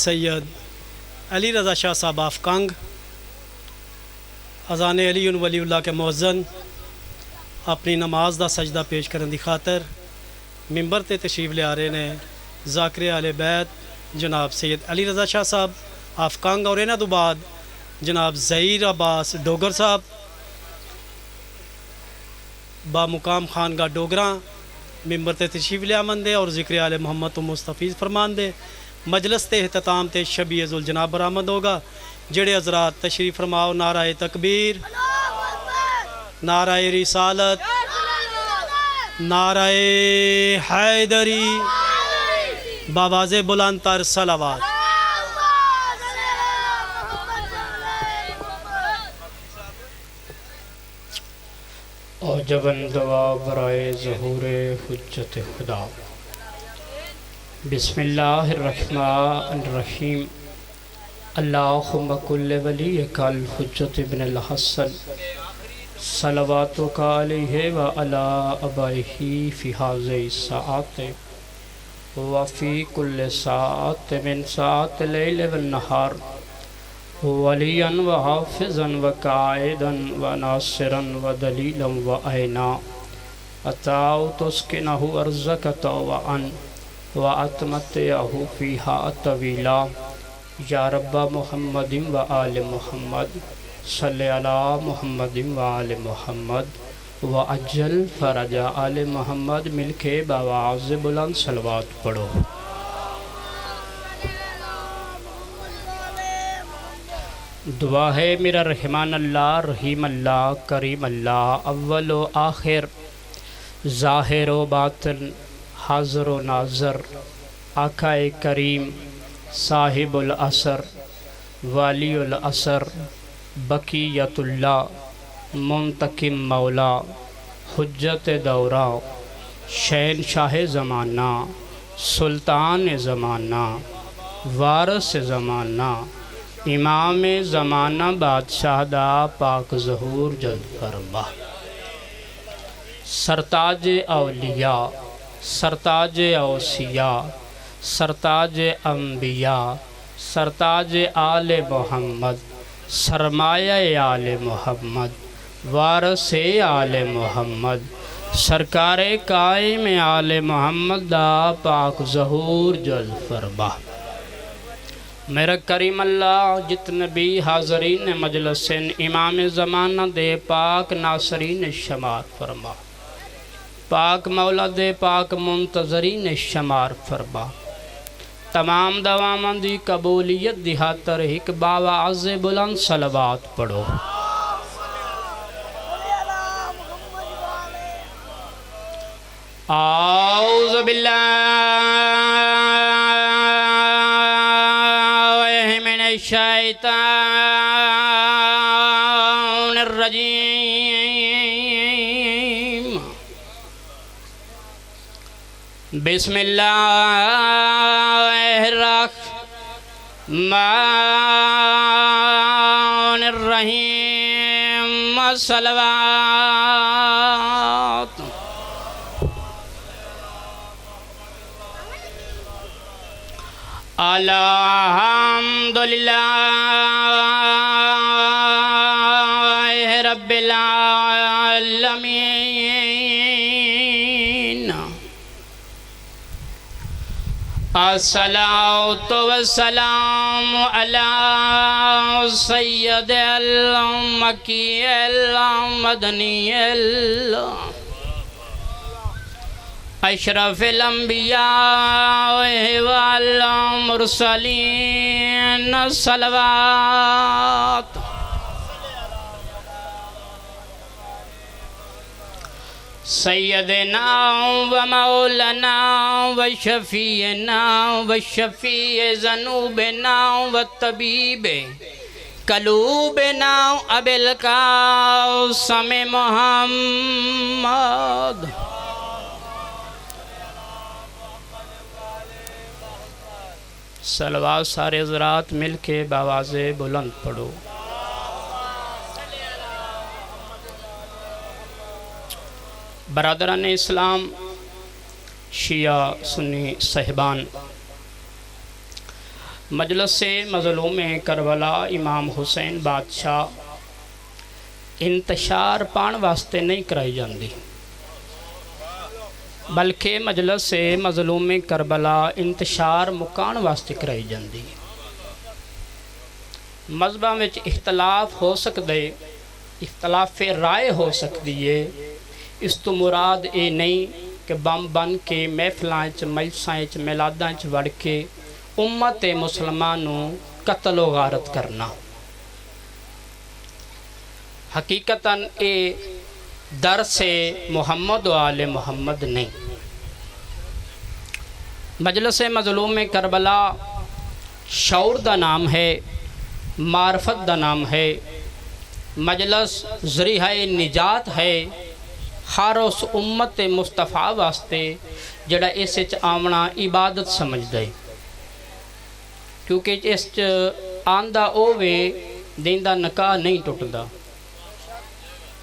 سید علی رضا شاہ صاحب افکنگ اذان علی ولی اللہ کے مؤذن اپنی نماز دا سجدہ پیش کرنے دی خاطر ممبر تے تشریف لے آ رہے نے ذاکر اہل بیت جناب سید علی رضا شاہ صاحب افکنگ اور انہاں تو بعد جناب ظہیر عباس ڈوگر صاحب با مقام خانگاہ ڈوگراں ممبر تے تشریف لے آمن دے اور ذکر آل محمد تو مستفیض فرمان دے مجلس تے اختتام تے شبیہ ذوالجناب برآمد ہوگا جڑے حضرات تشریف فرماؤ نعرہ تکبیر، نعرہ رسالت، نعرہ حیدری، بآواز بلند تر صلوات۔ عجباً دعا برائے ظہور حجت خدا۔ بسم اللہ الرحمن الرحیم۔ اللہم کل ولیک الحجت ابن الحسن صلواتک علیہ وعلی آبائہ فی ہذہ الساعۃ وفی کل ساعۃ من ساعات اللیل والنہار ولیاً وحافظاً وقائداً وناصراً ودلیلاً وعینا اتاؤ تسکنہ ارضک طوعاً واتمتعہ فیہا طویلا یا رب محمد وآل محمد صلی علی محمد وآل محمد وعجل فرج آل محمد مل کے بآواز بلند صلوات پڑھو۔ دعا ہے میرا رحمان اللہ، رحیم اللہ، کریم اللہ، اول و آخر، ظاہر و باطن، حاضر و ناظر، آقا کریم، صاحب العصر، والی العصر، بقیت اللہ، منتقم مولا، حجت دورہ، شہنشاہ زمانہ، سلطان زمانہ، وارث زمانہ، امام زمانہ، بادشاہ دا پاک ظہور جلد فرما۔ سرتاج اولیاء، سرتاج اوصیاء، سرتاج انبیاء، سرتاج آل محمد، سرمایہ آل محمد، وارث آل محمد، سرکار قائم آل محمد دا پاک ظہور جلد فرما۔ میرا کریم اللہ جتنے بھی حاضرین مجلس امام زمانہ دے پاک ناصرین شمار فرما، پاک مولا دے پاک منتظرین شمار فرما، تمام دوامن دی قبولیت دی خاطر ایک بآواز بلند صلوات پڑھو۔ اعوذ باللہ من الشیطان الرجیم۔ بسم اللہ الرحمن الرحیم۔ صلوات۔ الحمدللہ رب العالمین، الصلاۃ والسلام علی سید المکی المدنی اشرف الانبیاء والمرسلین، صلوات۔ سیدنا و مولانا و شفیعنا و شفیع ذنوبنا و طبیب قلوبنا ابی القاسم محمد۔ صلوات سارے حضرات مل کے بآواز بلند پڑھو۔ برادران اسلام، شیعہ سنی صاحبان، مجلس مظلوم کربلا امام حسین بادشاہ انتشار پان واسطے نہیں کرائی جاندی، بلکہ مجلس مظلوم کربلا انتشار مکان واسطے کرائی جاندی۔ مذہباں وچ اختلاف ہو سکدے، اختلاف رائے ہو سکتی ہے، اس تو مراد یہ نہیں کہ بم بن کے محفلاں مجلساں میلاداں وڑ کے امت مسلمانوں قتل و غارت کرنا۔ حقیقتاً اے درس محمد و آل محمد نہیں۔ مجلس مظلوم کربلا شعور دا نام ہے، معرفت دا نام ہے، مجلس ذریعہ نجات ہے ہر اس امت مصطفیٰ واسطے جڑا اس آمنا عبادت سمجھ دے، کیونکہ اس آندہ اوے دیندہ نکاح نہیں ٹوٹ دا،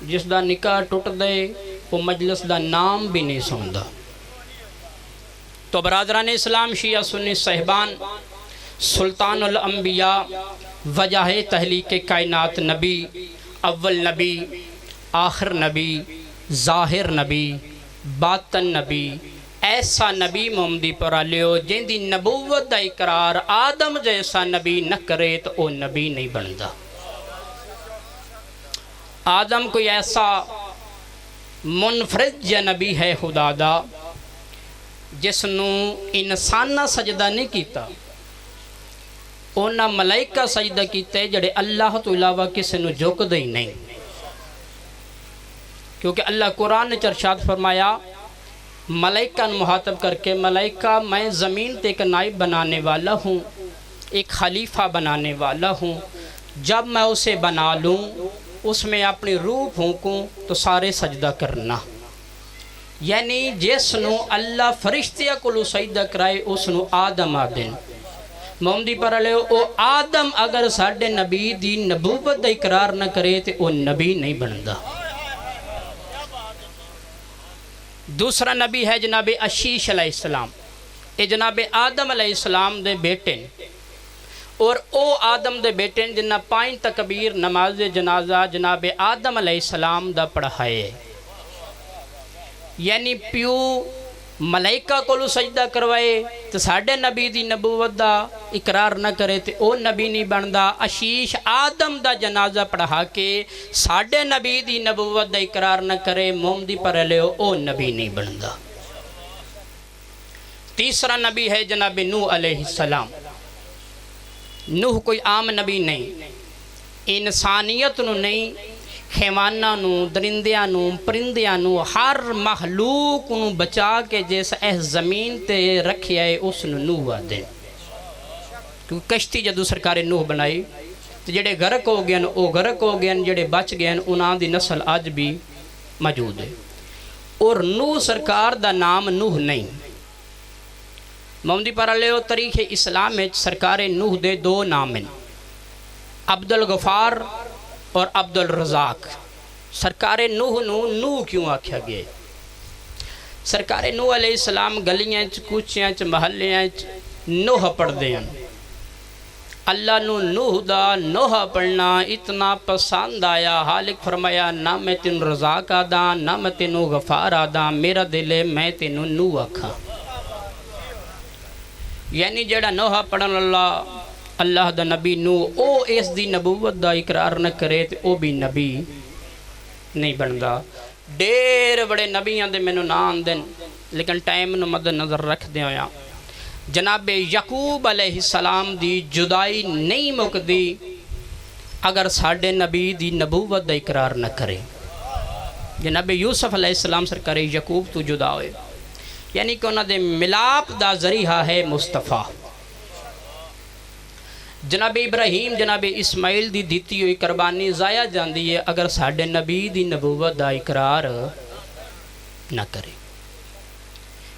جس دا نکاح ٹوٹ دے وہ مجلس دا نام بھی نہیں سندا۔ تو برادران اسلام، شیعہ سنی صاحبان، سلطان الانبیاء، وجہ تحلیق کائنات نبی، اول نبی، آخر نبی، ظاہر نبی، باطن نبی، ایسا نبی محمدی پر لیو جن دی نبوت دا اقرار آدم جیسا نبی نہ کرے تو وہ نبی نہیں بندا۔ آدم کوئی ایسا منفرد یا نبی ہے خدا دا جس نو انسانہ سجدہ نہیں کیتا، اونا ملائکہ سجدہ کیتے جڑے اللہ تو علاوہ کسی نو جھک دے ہی نہیں، کیونکہ اللہ قرآن نے ارشاد فرمایا ملائکہ مخاطب کر کے، ملائکہ میں زمین تے ایک نائب بنانے والا ہوں، ایک خلیفہ بنانے والا ہوں، جب میں اسے بنا لوں اس میں اپنی روح پھونکوں تو سارے سجدہ کرنا۔ یعنی جس نو اللہ فرشتیاں کو سجدہ کرائے اس نو آدم آدن محمدی پر لے او آدم اگر ساڑھے نبی دی نبوت دا اقرار نہ کرے تو وہ نبی نہیں بندا۔ دوسرا نبی ہے جناب اشیش علیہ السلام، یہ جناب آدم علیہ السلام دے بیٹے اور او آدم دے بیٹے جنہ 5 تکبیر نماز جنازہ جناب آدم علیہ السلام دا پڑھائے، یعنی پیو ملائکہ کو سجدہ کروائے تو ساڑھے نبی دی نبوت دا اقرار نہ کرے تو او نبی نہیں بندا۔ اشیش آدم دا جنازہ پڑھا کے ساڑھے نبی دی نبوت دا اقرار نہ کرے محمدی پر لے او نبی نہیں بندا۔ تیسرا نبی ہے جناب نوح علیہ السلام۔ نوح کوئی عام نبی نہیں، انسانیت نو نہیں، حیواناں نو، درندیاں نو، پرندیاں نو، ہر مخلوق نو بچا کے جیسا اس زمین تے رکھیا ہے اس نو نوح آدھے، کیونکہ کشتی جدو سرکار نوح بنائی تو جڑے غرق ہو گئے او غرق ہو گئے، جڑے بچ گئے انہاں دی نسل آج بھی موجود ہے۔ اور نوح سرکار دا نام نوح نہیں، محمدی پر علیہ تاریخ اسلام میں سرکار نوح دے 2 نام ہیں، عبدالغفار اور عبد الرزاق۔ سرکار نوح نوح کیوں آکھیا گئے؟ سرکار نوح علیہ السلام گلیاں کوچیاں محلیاں نوح پڑھ دے ہیں، اللہ نوح دا نوح پڑھنا اتنا پسند آیا، خالق فرمایا نہ میں تین رزاق آدھا نہ میں تینو غفار آدھا، میرا دل ہے میں تینو نوح آکھا۔ یعنی جڑا نوح پڑھن اللہ دا نبی نوح او اس دی نبوت دا اقرار نہ کرے تو او بھی نبی نہیں بندا۔ دیر بڑے نبیاں دے میں نام دن لیکن ٹائم نو مد نظر رکھ دے ہویا، جناب یعقوب علیہ السلام دی جدائی نہیں مکدی اگر ساڑھے نبی دی نبوت دا اقرار نہ کرے۔ جناب یوسف علیہ السلام سرکار یعقوب تو جدا ہوئے، یعنی کہ انہوں دے ملاپ دا ذریعہ ہے مصطفیٰ۔ جناب ابراہیم جناب اسماعیل دی دیتی ہوئی قربانی ضائع جاندی ہے اگر ساڑھے نبی دی نبوت دا اقرار نہ کرے۔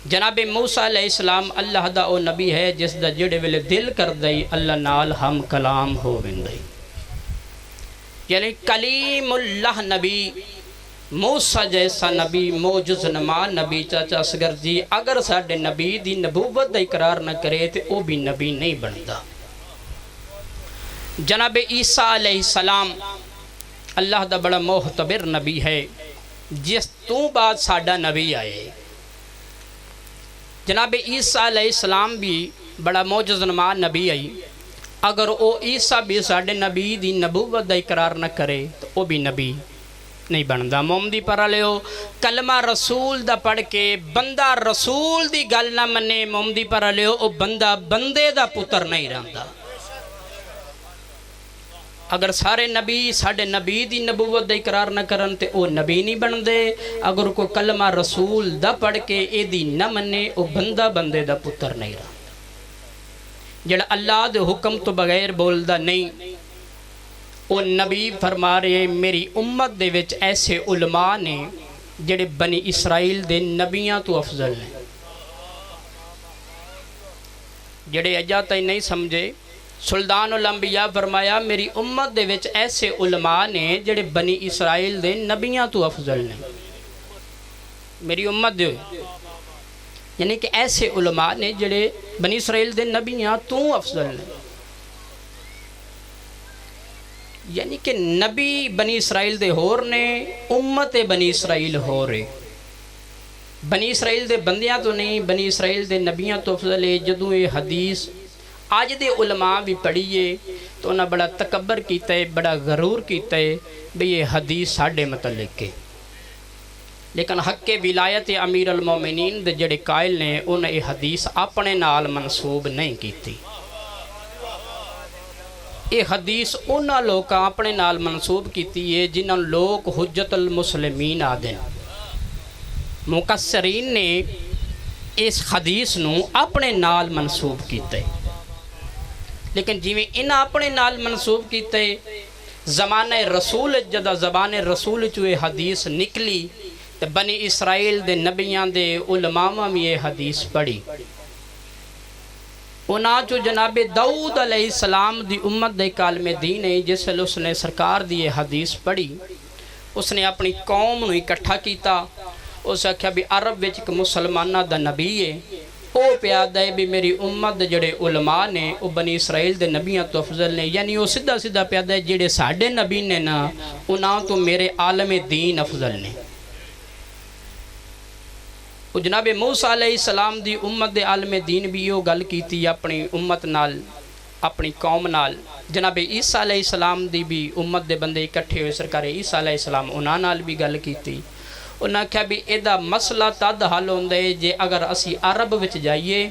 جناب موسیٰ علیہ السلام اللہ دا او نبی ہے جس دا جڑے ویلے دل کر دئی اللہ نال ہم کلام ہو وندئی، یعنی کلیم اللہ نبی، موسیٰ جیسا نبی، موجز نما نبی، چاچا اصغر جی اگر ساڑھے نبی دی نبوت دا اقرار نہ کرے تو او بھی نبی نہیں بندا۔ جناب عیسیٰ علیہ السلام اللہ دا بڑا معتبر نبی ہے، جس تو بعد ساڈا نبی آئے۔ جناب عیسیٰ علیہ السلام بھی بڑا معجز نما نبی آئی، اگر او عیسیٰ بھی ساڈے نبی دی نبوت دا اقرار نہ کرے تو او بھی نبی نہیں بندا۔ محمدی پر لیو کلمہ رسول دا پڑھ کے بندہ رسول دی گل نہ منے، محمدی پر لیو او بندہ بندے دا پتر نہیں رہندا۔ اگر سارے نبی ساڈے نبی دی نبوت دا اقرار نہ کرن تے او نبی نہیں بندے، اگر کوئی کلمہ رسول دا پڑھ کے اے دی نہ منے او بندہ بندے دا پتر نہیں رہندا۔ جڑا اللہ دے حکم تو بغیر بولدا نہیں، او نبی فرما رہے میری امت دے وچ ایسے علماء نے جڑے بنی اسرائیل دے نبیاں تو افضل ہیں۔ جڑے اجا تائیں نہیں سمجھے، سلطان الانبیاء فرمایا میری امت دے وچ ایسے علماء نے جڑے بنی اسرائیل دے نبیاں تو افضل ہیں۔ میری امت دے یعنی کہ ایسے علماء نے جڑے بنی اسرائیل دے نبیاں تو افضل ہیں، یعنی کہ نبی بنی اسرائیل دے ہور نے، امت بنی اسرائیل ہو رہے۔ بنی اسرائیل دے بندیاں تو نہیں، بنی اسرائیل دے نبیاں تو افضل ہے۔ جدوں یہ حدیث آج دے علماء بھی پڑھیے تو انہاں بڑا تکبر کیتا ہے، بڑا غرور کیتا ہے بھی یہ حدیث ساڈے متعلق ہے، لیکن حق ولایت امیر المومنین دے جڑے قائل نے انہیں یہ حدیث اپنے نال منسوب نہیں کیتی۔ یہ حدیث انہاں لوکاں اپنے نال منسوب کیتی ہے جنہاں لوگ حجت المسلمین آدھے۔ مقصرین نے اس حدیث نو اپنے نال منسوب کیتے، لیکن جی میں انہاں اپنے نال منسوب کیتے زمانہ رسول جدہ زبان رسول چوئے حدیث نکلی تو بنی اسرائیل دے نبیاں دے علماء میں یہ حدیث پڑھی۔ انہاں چو جناب داؤد علیہ السلام دی امت دے کالم دین ہے، جس سے اس نے سرکار دی یہ حدیث پڑھی، اس نے اپنی قوم نو اکٹھا کیتا، اس نے کہا بھی عرب وچ ایک مسلمانہ دا نبی ہے، او پیادہ ہے بھی میری امت جڑے علماء نے او بنی اسرائیل دے نبیاں تو افضل نے، یعنی وہ سدھا سدھا پیادہ ہے جڑے ساڈے نبی نے نا انہاں تو میرے عالم دین افضل نے۔ وہ جناب موسیٰ علیہ السلام دی امت دے عالم دین بھی یہ گل کیتی اپنی امت نال، اپنی قوم نال۔ جناب عیسیٰ علیہ السلام دی بھی امت دے بندے اکٹھے ہوئے، سرکار عیسیٰ علیہ السلام انہاں نال بھی گل کیتی۔ انہاں کہا بھی ایدہ مسئلہ تد حل ہوندے جے اگر اسی عرب وچ جائیے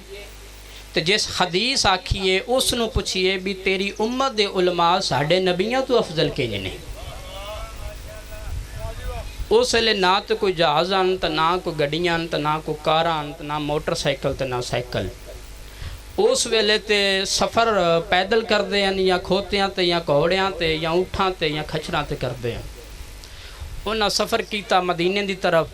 تو جس حدیث آکھیے اس نو پوچھئے بھی تیری امت دے علماء ساڑھے نبیاں تو افضل کے جنے۔ اس لئے نہ تو کوئی جہاز آنت، نہ کوئی گڑیاں آنت، نہ کوئی کار آنت، نہ موٹر سائیکل تے نہ سائیکل۔ اس ویلے تے سفر پیدل کر دے ہیں یا کھوتیاں تے یا گھوڑیاں تے یا اونٹاں تے یا کھچراں تے کر دے ہیں۔ انہاں سفر کیتا مدینے دی طرف،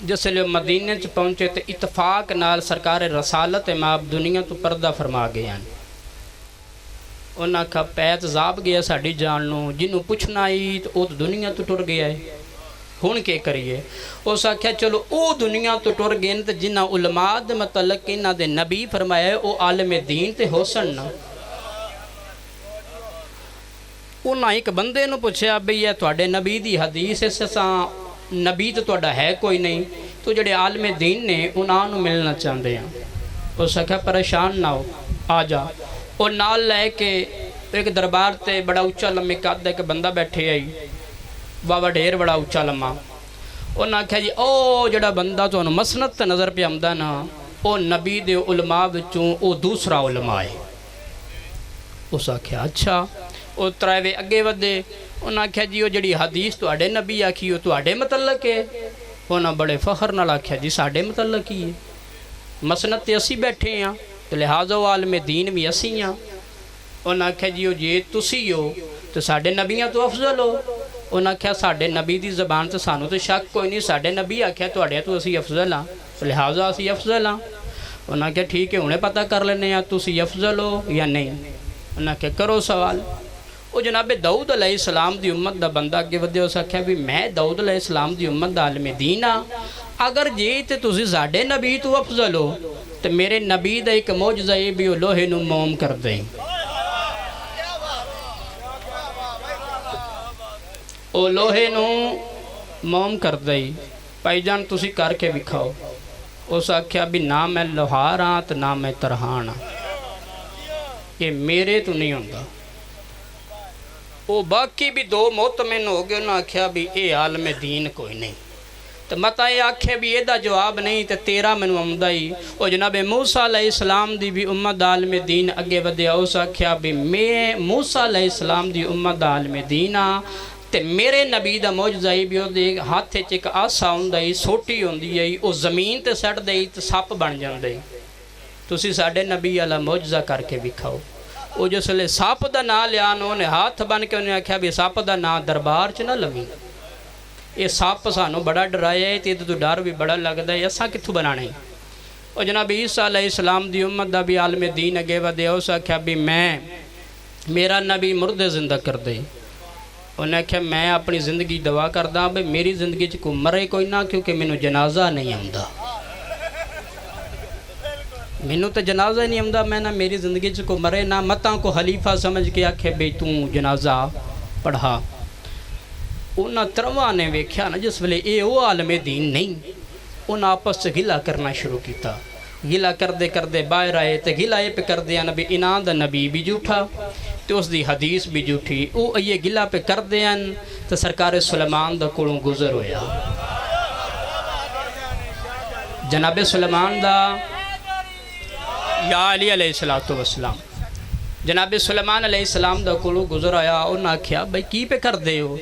جس لئے مدینے چ پہنچے تے اتفاق نال سرکار رسالت ماب دنیا تو پردہ فرما گئے ہیں۔ انہاں کہا پیت زاب گیا ساڑی جاننو، جنہوں پوچھنا ہی تو دنیا تو ٹر گیا ہے، ہون کے کریے؟ اس آکھیا چلو او دنیا تو ٹر گئے تو جنہ علماء دے متعلق انہاں دے نبی فرمایا او عالم دین تے ہو سننا۔ انہاں ایک بندے نو پوچھیا بھئی یہ تواڈے نبی دی حدیث اس ساں نبی تو تواڈا ہے کوئی نہیں، تو جڑے عالم دین نے انہاں نو ملنا چاہندے ہیں۔ اس آکھیا پریشان نہ ہو، آ جا۔ اور نال لے کے ایک دربار تے بڑا اچھا لمے قد ایک بندہ بیٹھے آئی، بابا ڈھیر بڑا اچھا لمہ۔ انہاں کہا جی او جڑا بندہ تو انہوں مسند تے نظر پہ آمدہ نا، او نبی دے علماء بچوں او دوسرا علماء ہے۔ اس آکھیا اچھا۔ او ترائیوے اگے ودے، انہاں کہا جی او جڑی حدیث تو اڈے نبی آکھی ہو تو اڈے متعلق ہے؟ انہاں بڑے فخر نہ آکھیا جی ساڈے متعلق ہی ہے، مسند تے اسی بیٹھے ہیں تو لہٰذا عالم دین بھی اسی ہیں۔ انہاں کہا جی جی تسی ہو تو ساڈے نبیاں تو افضل ہو۔ انہاں کہا ساڈے نبی دی زبان تو سانو تو شک کوئی نہیں، ساڈے نبی آکھیا تو اڈے تو اسی افضل ہاں تو لہٰذا اسی افضل ہاں۔ انہاں کہا ٹھیک ہے انہیں پتہ کر لینے ہیں تسی افضل ہو یا نہیں۔ انہاں کہا کرو سوال۔ وہ جناب داؤد علیہ السلام دی امت دا بندہ اگے ودے، اس آکھیا بھی میں داؤد علیہ السلام دی امت دا عالم دین ہاں، اگر جی تے تسی ساڈے نبی تو افضل ہو تو میرے نبی دا ایک معجزہ یہ بھی لوہے نو موم کر دیں۔ ਉਹ ਲੋਹੇ ਨੂੰ ਮੋਮ ਕਰਦਾ ਹੀ, ਭਾਈ ਜਾਨ ਤੁਸੀਂ ਕਰਕੇ ਵਿਖਾਓ। ਉਸ ਆਖਿਆ ਵੀ ਨਾ ਮੈਂ ਲੋਹਾਰ ਹਾਂ ਤੇ ਨਾ ਮੈਂ ਤਰਹਾਨ ਹਾਂ, ਇਹ ਮੇਰੇ ਤੋਂ ਨਹੀਂ ਹੁੰਦਾ। ਉਹ ਬਾਕੀ ਵੀ ਦੋ ਮੁਤਮਿਨ ਹੋ ਗਏ, ਉਹਨਾਂ ਆਖਿਆ ਵੀ ਇਹ ਆਲਮ ਦੀਨ ਕੋਈ ਨਹੀਂ। ਤੇ ਮਤਾ ਇਹ ਆਖੇ ਵੀ ਇਹਦਾ ਜਵਾਬ ਨਹੀਂ ਤੇ ਤੇਰਾ ਮੈਨੂੰ ਆਉਂਦਾ ਹੀ। ਉਹ ਜਨਾਬ ਮੂਸਾ ਅਲੈਹਿਸਲਾਮ ਦੀ ਵੀ ਉਮਤ ਦਾ ਆਲਮ ਦੀਨ ਅੱਗੇ ਵਧਿਆ। ਉਸ ਆਖਿਆ ਵੀ ਮੈਂ ਮੂਸਾ ਅਲੈਹਿਸਲਾਮ ਦੀ ਉਮਤ ਦਾ ਆਲਮ ਦੀਨ ਆ ਤੇ ਮੇਰੇ ਨਬੀ ਦਾ ਮੌਜਜ਼ਾ ਹੀ ਵੀ ਉਹਦੇ ਹੱਥ 'ਚ ਇੱਕ ਆਸਾ ਹੁੰਦਾ ਹੀ, ਸੋਟੀ ਹੁੰਦੀ ਹੈ, ਉਹ ਜ਼ਮੀਨ ਤੇ ਸੱਟਦੇ ਹੀ ਤੇ ਸੱਪ ਬਣ ਜਾਂਦੇ। ਤੁਸੀਂ ਸਾਡੇ ਨਬੀ ਵਾਲਾ ਮੌਜਜ਼ਾ ਕਰਕੇ ਵਿਖਾਓ। ਉਹ ਜਿਸ ਵੇਲੇ ਸੱਪ ਦਾ ਨਾਂ ਲਿਆ ਉਹਨੇ ਹੱਥ ਬਣ ਕੇ ਉਹਨੇ ਆਖਿਆ ਵੀ ਸੱਪ ਦਾ ਨਾਂ ਦਰਬਾਰ 'ਚ ਨਾ ਲਵੀਂ, ਇਹ ਸੱਪ ਸਾਨੂੰ ਬੜਾ ਡਰਾਇਆ ਹੈ ਤੇ ਇਹਦੇ ਤੋਂ ਡਰ ਵੀ ਬੜਾ ਲੱਗਦਾ ਹੈ, ਅਸਾਂ ਕਿੱਥੋਂ ਬਣਾਣਾ ਹੈ। ਉਹ ਜਨਾਬ ਈਸਾ ਅਲੈਹਿਸਲਾਮ ਦੀ ਉਮਤ ਦਾ ਵੀ ਆਲਮ ਦੀਨ ਅੱਗੇ ਵਧਿਆ। ਉਸ ਆਖਿਆ ਵੀ ਮੇਰਾ ਨਬੀ ਮੁਰਦੇ ਜ਼ਿੰਦਾ ਕਰਦੇ। ਉਹਨੇ ਆਖਿਆ ਮੈਂ ਆਪਣੀ ਜ਼ਿੰਦਗੀ ਦਵਾ ਕਰਦਾ ਵੀ ਮੇਰੀ ਜ਼ਿੰਦਗੀ 'ਚ ਕੋਈ ਮਰੇ ਕੋਈ ਨਾ, ਕਿਉਂਕਿ ਮੈਨੂੰ ਜਨਾਜ਼ਾ ਨਹੀਂ ਆਉਂਦਾ, ਮੈਨੂੰ ਤਾਂ ਜਨਾਜ਼ਾ ਨਹੀਂ ਆਉਂਦਾ। ਮੈਂ ਨਾ ਮੇਰੀ ਜ਼ਿੰਦਗੀ 'ਚ ਕੋਈ ਮਰੇ ਨਾ, ਮਤਾਂ ਕੋ ਖਲੀਫਾ ਸਮਝ ਕੇ ਆਖੇ ਬਈ ਤੂੰ ਜਨਾਜ਼ਾ ਪੜ੍ਹਾ। ਉਹਨਾਂ ਤਰਵਾਂ ਨੇ ਵੇਖਿਆ ਨਾ ਜਿਸ ਵੇਲੇ ਇਹ ਉਹ ਆਲਮ ਦੀਨ ਨਹੀਂ, ਉਹਨਾਂ ਆਪਸ 'ਚ ਗਿਲਾ ਕਰਨਾ ਸ਼ੁਰੂ ਕੀਤਾ। ਗਿਲਾ ਕਰਦੇ ਕਰਦੇ ਬਾਹਰ ਆਏ ਤੇ ਗਿਲਾ ਇਹ ਪੇ ਕਰਦੇ ਹਨ ਵੀ ਇਹਨਾਂ ਦਾ ਨਬੀ ਵੀ ਝੂਠਾ ਤੇ ਉਸ ਦੀ ਹਦੀਸ ਵੀ ਝੂਠੀ। ਉਹ ਇਹ ਗਿਲਾ ਪੇ ਕਰਦੇ ਹਨ ਤੇ ਸਰਕਾਰ ਸੁਲੇਮਾਨ ਦਾ ਕੋਲੋਂ ਗੁਜ਼ਰ ਹੋਇਆ। ਜਨਾਬ ਸੁਲੇਮਾਨ ਦਾ یا علی علیہ السلام جناب سلیمان علیہ السلام دا کولوں گزر آیا۔ انہاں آکھیا بھائی کی پہ کر دے ہو؟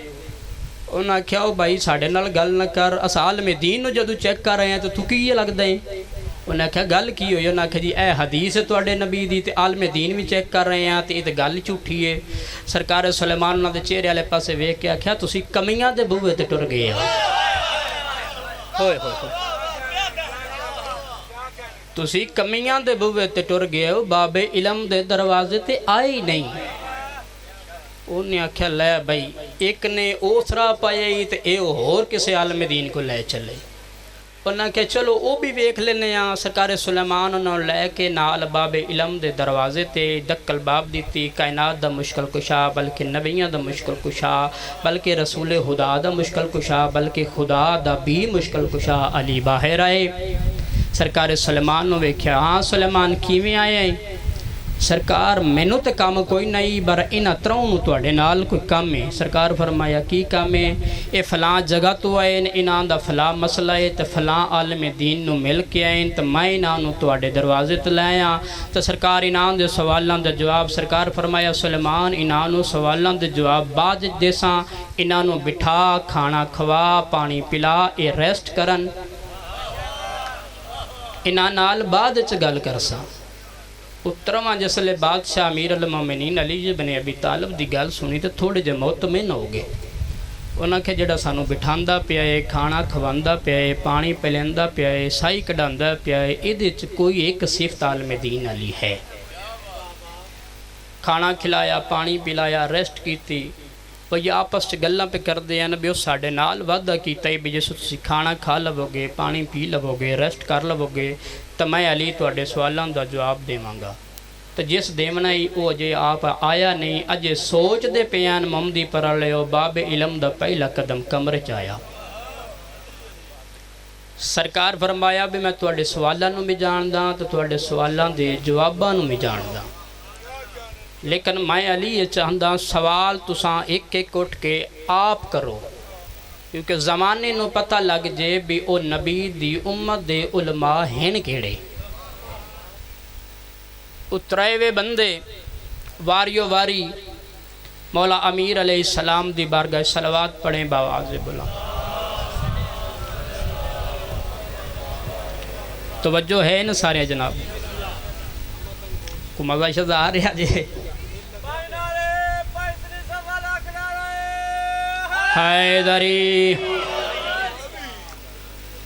انہاں آکھیا او بھائی ساڈے نال گل نہ کر، اس عالم دین نو جدوں چیک کر رہے ہیں تو کی یہ لگدا ہے؟ انہاں آکھیا گل کی ہوئی؟ انہاں آکھیا جی اے حدیث ہے تواڈے نبی دی تے عالم دین بھی چیک کر رہے ہیں تے یہ تے گل جھوٹھی ہے۔ سرکار سلیمان انہاں دے چہرے والے پاسے ویکھ کے آکھیا تسی کمیاں دے بوئے تے ٹر گئے ہو، ہوئے ہوئے ہوئے تسی کمیاں دے بوئے تے ٹر گئے ہو، باب علم دے دروازے تے آئے نہیں۔ انہیں آکھیا لے بھائی ایک نے اوسرا پایا تے اے اور کسے عالم دین کو لے چلے۔ انہاں کہ چلو او بھی ویکھ لینے ہاں۔ سرکار سلیمان انہوں لے کے نال باب علم دے دروازے تے دکل باب دیتی، کائنات دا مشکل کشا، بلکہ نبیاں دا مشکل کشا، بلکہ رسول خدا دا مشکل کشا، بلکہ خدا دا بھی مشکل کشا علی باہر آئے۔ سرکار سلیمان نو ویکھیا، ہاں سلیمان کیویں آئے ہیں؟ سرکار مینوں تے کام کوئی نہیں، بر انہاں تروں نو تواڈے نال کوئی کام ہے۔ سرکار فرمایا کی کام ہے؟ اے فلاں جگہ تو آئے نے، انہاں دا فلاں مسئلہ ہے تے فلاں عالم دین نو مل کے آئے تے میں انہاں نو تواڈے دروازے تے لے آیا تے سرکار انہاں دے سوالاں دا جواب۔ سرکار فرمایا سلیمان انہاں نو سوالاں دے جواب بعد دیساں، انہاں نو بٹھا کھانا کھوا پانی پلا، اے ریسٹ کرن، انہاں نال بعد چ گل کرساں۔ اترواں جسلے بادشاہ امیر المومنین علی بن ابی طالب دی گل سنی تے تھوڑے جے مطمئن ہو گئے۔ انہاں کہ جڑا سانو بٹھاندا پیا ہے، کھانا کھواندا پیا ہے، پانی پلیندا پیا ہے، سائی کڈاندا پیا ہے، ایدے وچ کوئی ایک صفت عالم دین علی ہے۔ کھانا کھلایا، پانی پلایا، ریسٹ کیتی، وہ آپس گلاں پہ کر دے ہیں بھی وہ ساڈے نال وعدہ کیتا ہے بھی جس تسی کھانا کھا لو گے، پانی پی لو گے، ریسٹ کر لو گے تو میں علی تواڈے سوالاں دا جواب دیواں گا۔ تو جس دیونا ہی وہ اجے آپ آیا نہیں، اجے سوچ دے پیان ممدی پر لیو باب علم دا پہلا قدم کمرے چ آیا۔ سرکار فرمایا بھی میں تواڈے سوالاں نو بھی جاندا تو تواڈے سوالاں دے جواباں نو بھی جاندا، لیکن میں علی یہ چاہتا سوال تساں ایک ایک اٹھ کے آپ کرو، کیونکہ زمانے نو پتہ لگ جے بھی او نبی دی امت دے علماء ہیں کیڑے۔ اترائے وے بندے واریو واری مولا امیر علیہ السلام دی بارگاہ صلوات پڑھیں باواز بلند۔ توجہ ہے نا سارے جناب؟ کو مزہ شزہ آ رہا جے؟ حیدری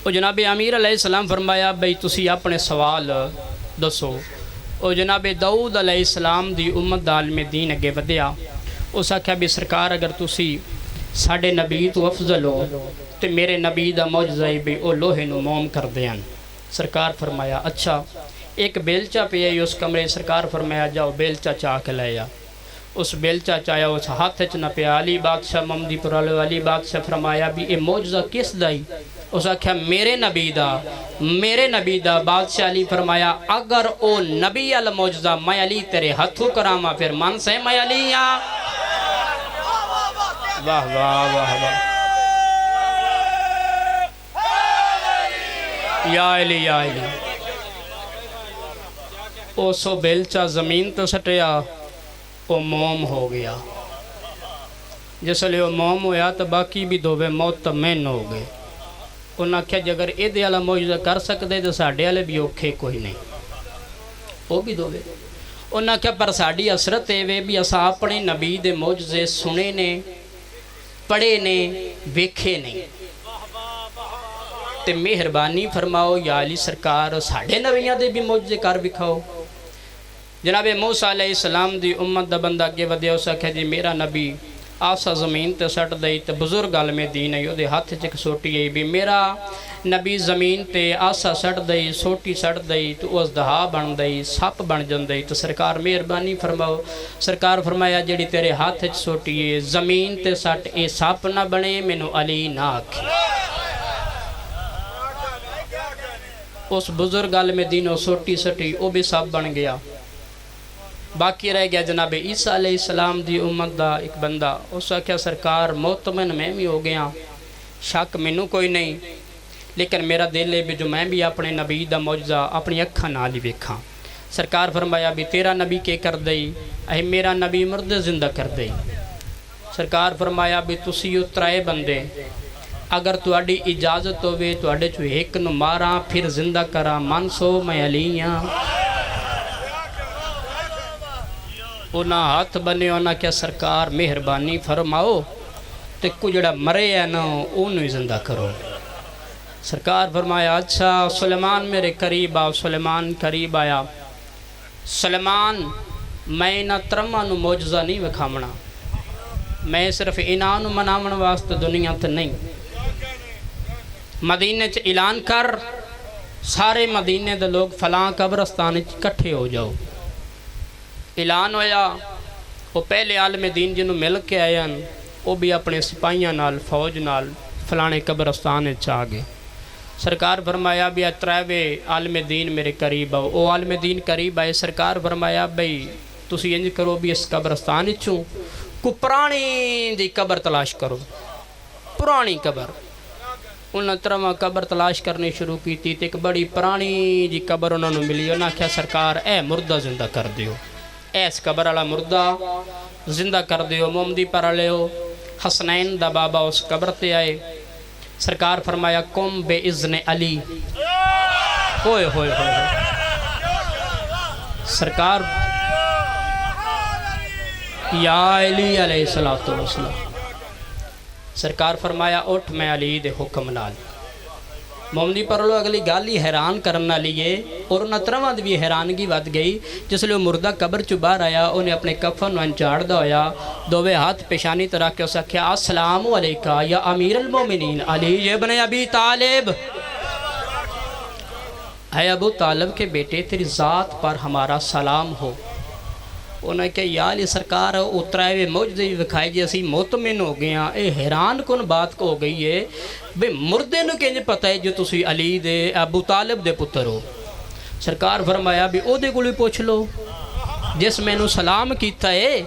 او جناب امیر علیہ السلام فرمایا بھئی تسی اپنے سوال دسو۔ او جناب داؤد علیہ السلام دی امت دا عالم دین اگے ودیا، اس آکھیا بھی سرکار اگر تسی ساڈے نبی تو افضل ہو تے میرے نبی دا معجزہ بھی او لوہے نو موم کر دیاں۔ سرکار فرمایا اچھا، ایک بیلچہ پہ آئی اس کمرے، سرکار فرمایا جاؤ بیلچہ چاہ کے لے آ۔ اس بیلچا چایا اس ہاتھ چ نہ پیا علی بادشاہ ممدی پر علی بادشاہ فرمایا بھی اے معجزہ کس دائی اس آکھیا میرے نبی دا بادشاہ علی فرمایا اگر او نبی المعجزہ میں علی تیرے ہتھوں کراما پھر من سے میں علی ہاں واہ واہ واہ واہ یا علی او سو بیلچا زمین تو سٹیا او موم ہو گیا جس لئے وہ موم ہویا تو باقی بھی دووے موتمن ہو گئے انہاں کہا جگر ایدے والا معجزہ کر سکتے تو ساڑھے والے بھی اوکھے کوئی نہیں وہ بھی دووے انہاں کہا پر ساڑھی حسرت ہے وے بھی اسا اپنے نبی دے معجزے سنے نے پڑھے نے ویکھے نہیں تے مہربانی فرماؤ یا علی سرکار ساڑھے نبیاں دے بھی معجزے کر بکھاؤ جناب موسیٰ علیہ السلام دی امت دا بندہ کے ودیا اسا کہا جی میرا نبی آسا زمین تے سٹ دئی تے بزرگ عالم دین ہے دے ہاتھ چک سوٹی ہے بھی میرا نبی زمین تے آسا سٹ دئی سوٹی سٹ دئی تو اس دہا بن دئی سپ بن جن دئی تو سرکار مہربانی فرماؤ سرکار فرمایا جڑی تیرے ہاتھ چ سوٹی ہے زمین تے سٹ اے سپ نہ بنے مینو علی نہ آکھے اس بزرگ عالم دینوں سوٹی سٹی وہ بھی سب بن گیا باقی رہ گیا جناب عیسیٰ علیہ السلام دی امت دا ایک بندہ اس آکھیا سرکار موتمن میں بھی ہو گیا شک مینوں کوئی نہیں لیکن میرا دل ہے بھی جو میں بھی اپنے نبی دا معجزہ اپنی اکھاں نال ہی ویکھاں سرکار فرمایا بھی تیرا نبی کے کر دئی اے میرا نبی مردے زندہ کر دئی سرکار فرمایا بھی تسی اترائے بندے اگر تواڈی اجازت ہوئے تواڈے چو ایک نو ماراں پھر زندہ کراں من سو میں علی ہاں انہاں ہاتھ بنے انہاں کیا سرکار مہربانی فرماؤ تے کجڑا مرے ہے نا انہوں زندہ کرو سرکار فرمایا اچھا سلیمان میرے قریب آؤ سلیمان قریب آیا سلیمان میں نہ ترمانو معجزہ نہیں وکھامنا میں صرف انہاں منامن واسطے دنیا تے نہیں مدینے چ اعلان کر سارے مدینے دے لوگ فلاں قبرستان کٹھے ہو جاؤ اعلان ہویا وہ پہلے عالم دین جنہوں مل کے آئے ہیں وہ بھی اپنے سپاہیاں نال فوج نال فلانے قبرستان چاگے سرکار فرمایا بھی اتراوے عالم دین میرے قریب آؤ وہ عالم دین قریب آئے سرکار فرمایا بھئی تسی انج کرو بھی اس قبرستان چوں کو پرانی دی قبر تلاش کرو پرانی قبر انہوں ترمہ قبر تلاش کرنے شروع کی تھی ایک بڑی پرانی جی قبر انہوں نے ملی انہوں نے کہا سرکار اے مردہ زندہ کر دیو ایس قبر والا مردہ زندہ کر دیو محمدی پر علیہ حسنین دا بابا اس قبر تے آئے سرکار فرمایا قم بے اذن علی ہوئے ہوئے ہوئے سرکار یا علی علیہ السلام سرکار فرمایا اٹھ میں علی دے حکم نال محمدی پر لو اگلی گالی حیران کرنا لیے اور انہاں ترمہ بھی حیرانگی ود گئی جس لئے مردہ قبر چو باہر آیا انہیں اپنے کفن انچاڑ دا ہویا دووے ہاتھ پیشانی طرح کے اسا کیا السلام علیکہ یا امیر المومنین علی ابن ابی طالب اے ابو طالب کے بیٹے تیری ذات پر ہمارا سلام ہو انہوں نے کہا یا علی سرکار اترائے ہوئے معجزے دکھائے جی اسی مطمئن ہو گیا اے حیران کن بات کو ہو گئی ہے بے مردے نو کہیں پتہ ہے جو تسی علی دے ابو طالب دے پتر ہو سرکار فرمایا بھی او دے گلوی پوچھ لو جس میں نو سلام کیتا ہے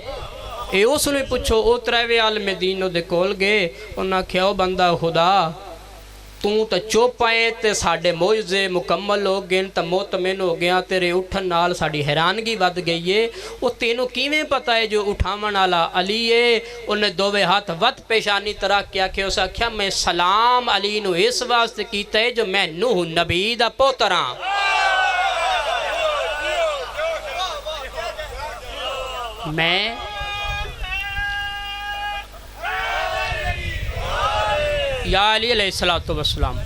اے اس نے پوچھو اترائے ہوئے عالم دین دے کول گئے انہوں نے کہا بندہ خدا تو چوپ آئے تے ساڑھے معجزے مکمل ہو گئے تا مطمئن ہو گیا تیرے اٹھن نال ساڑھی حیرانگی ود گئی ہے وہ تینوں کیویں پتہ ہے جو اٹھامن والا علی ہے انہیں دووے ہاتھ ود پیشانی طرح کیا کہ اسا کیا میں سلام علی نو اس واسطے کیتا ہے جو میں نوح نبی دا پوتراں میں یا علی علیہ السلام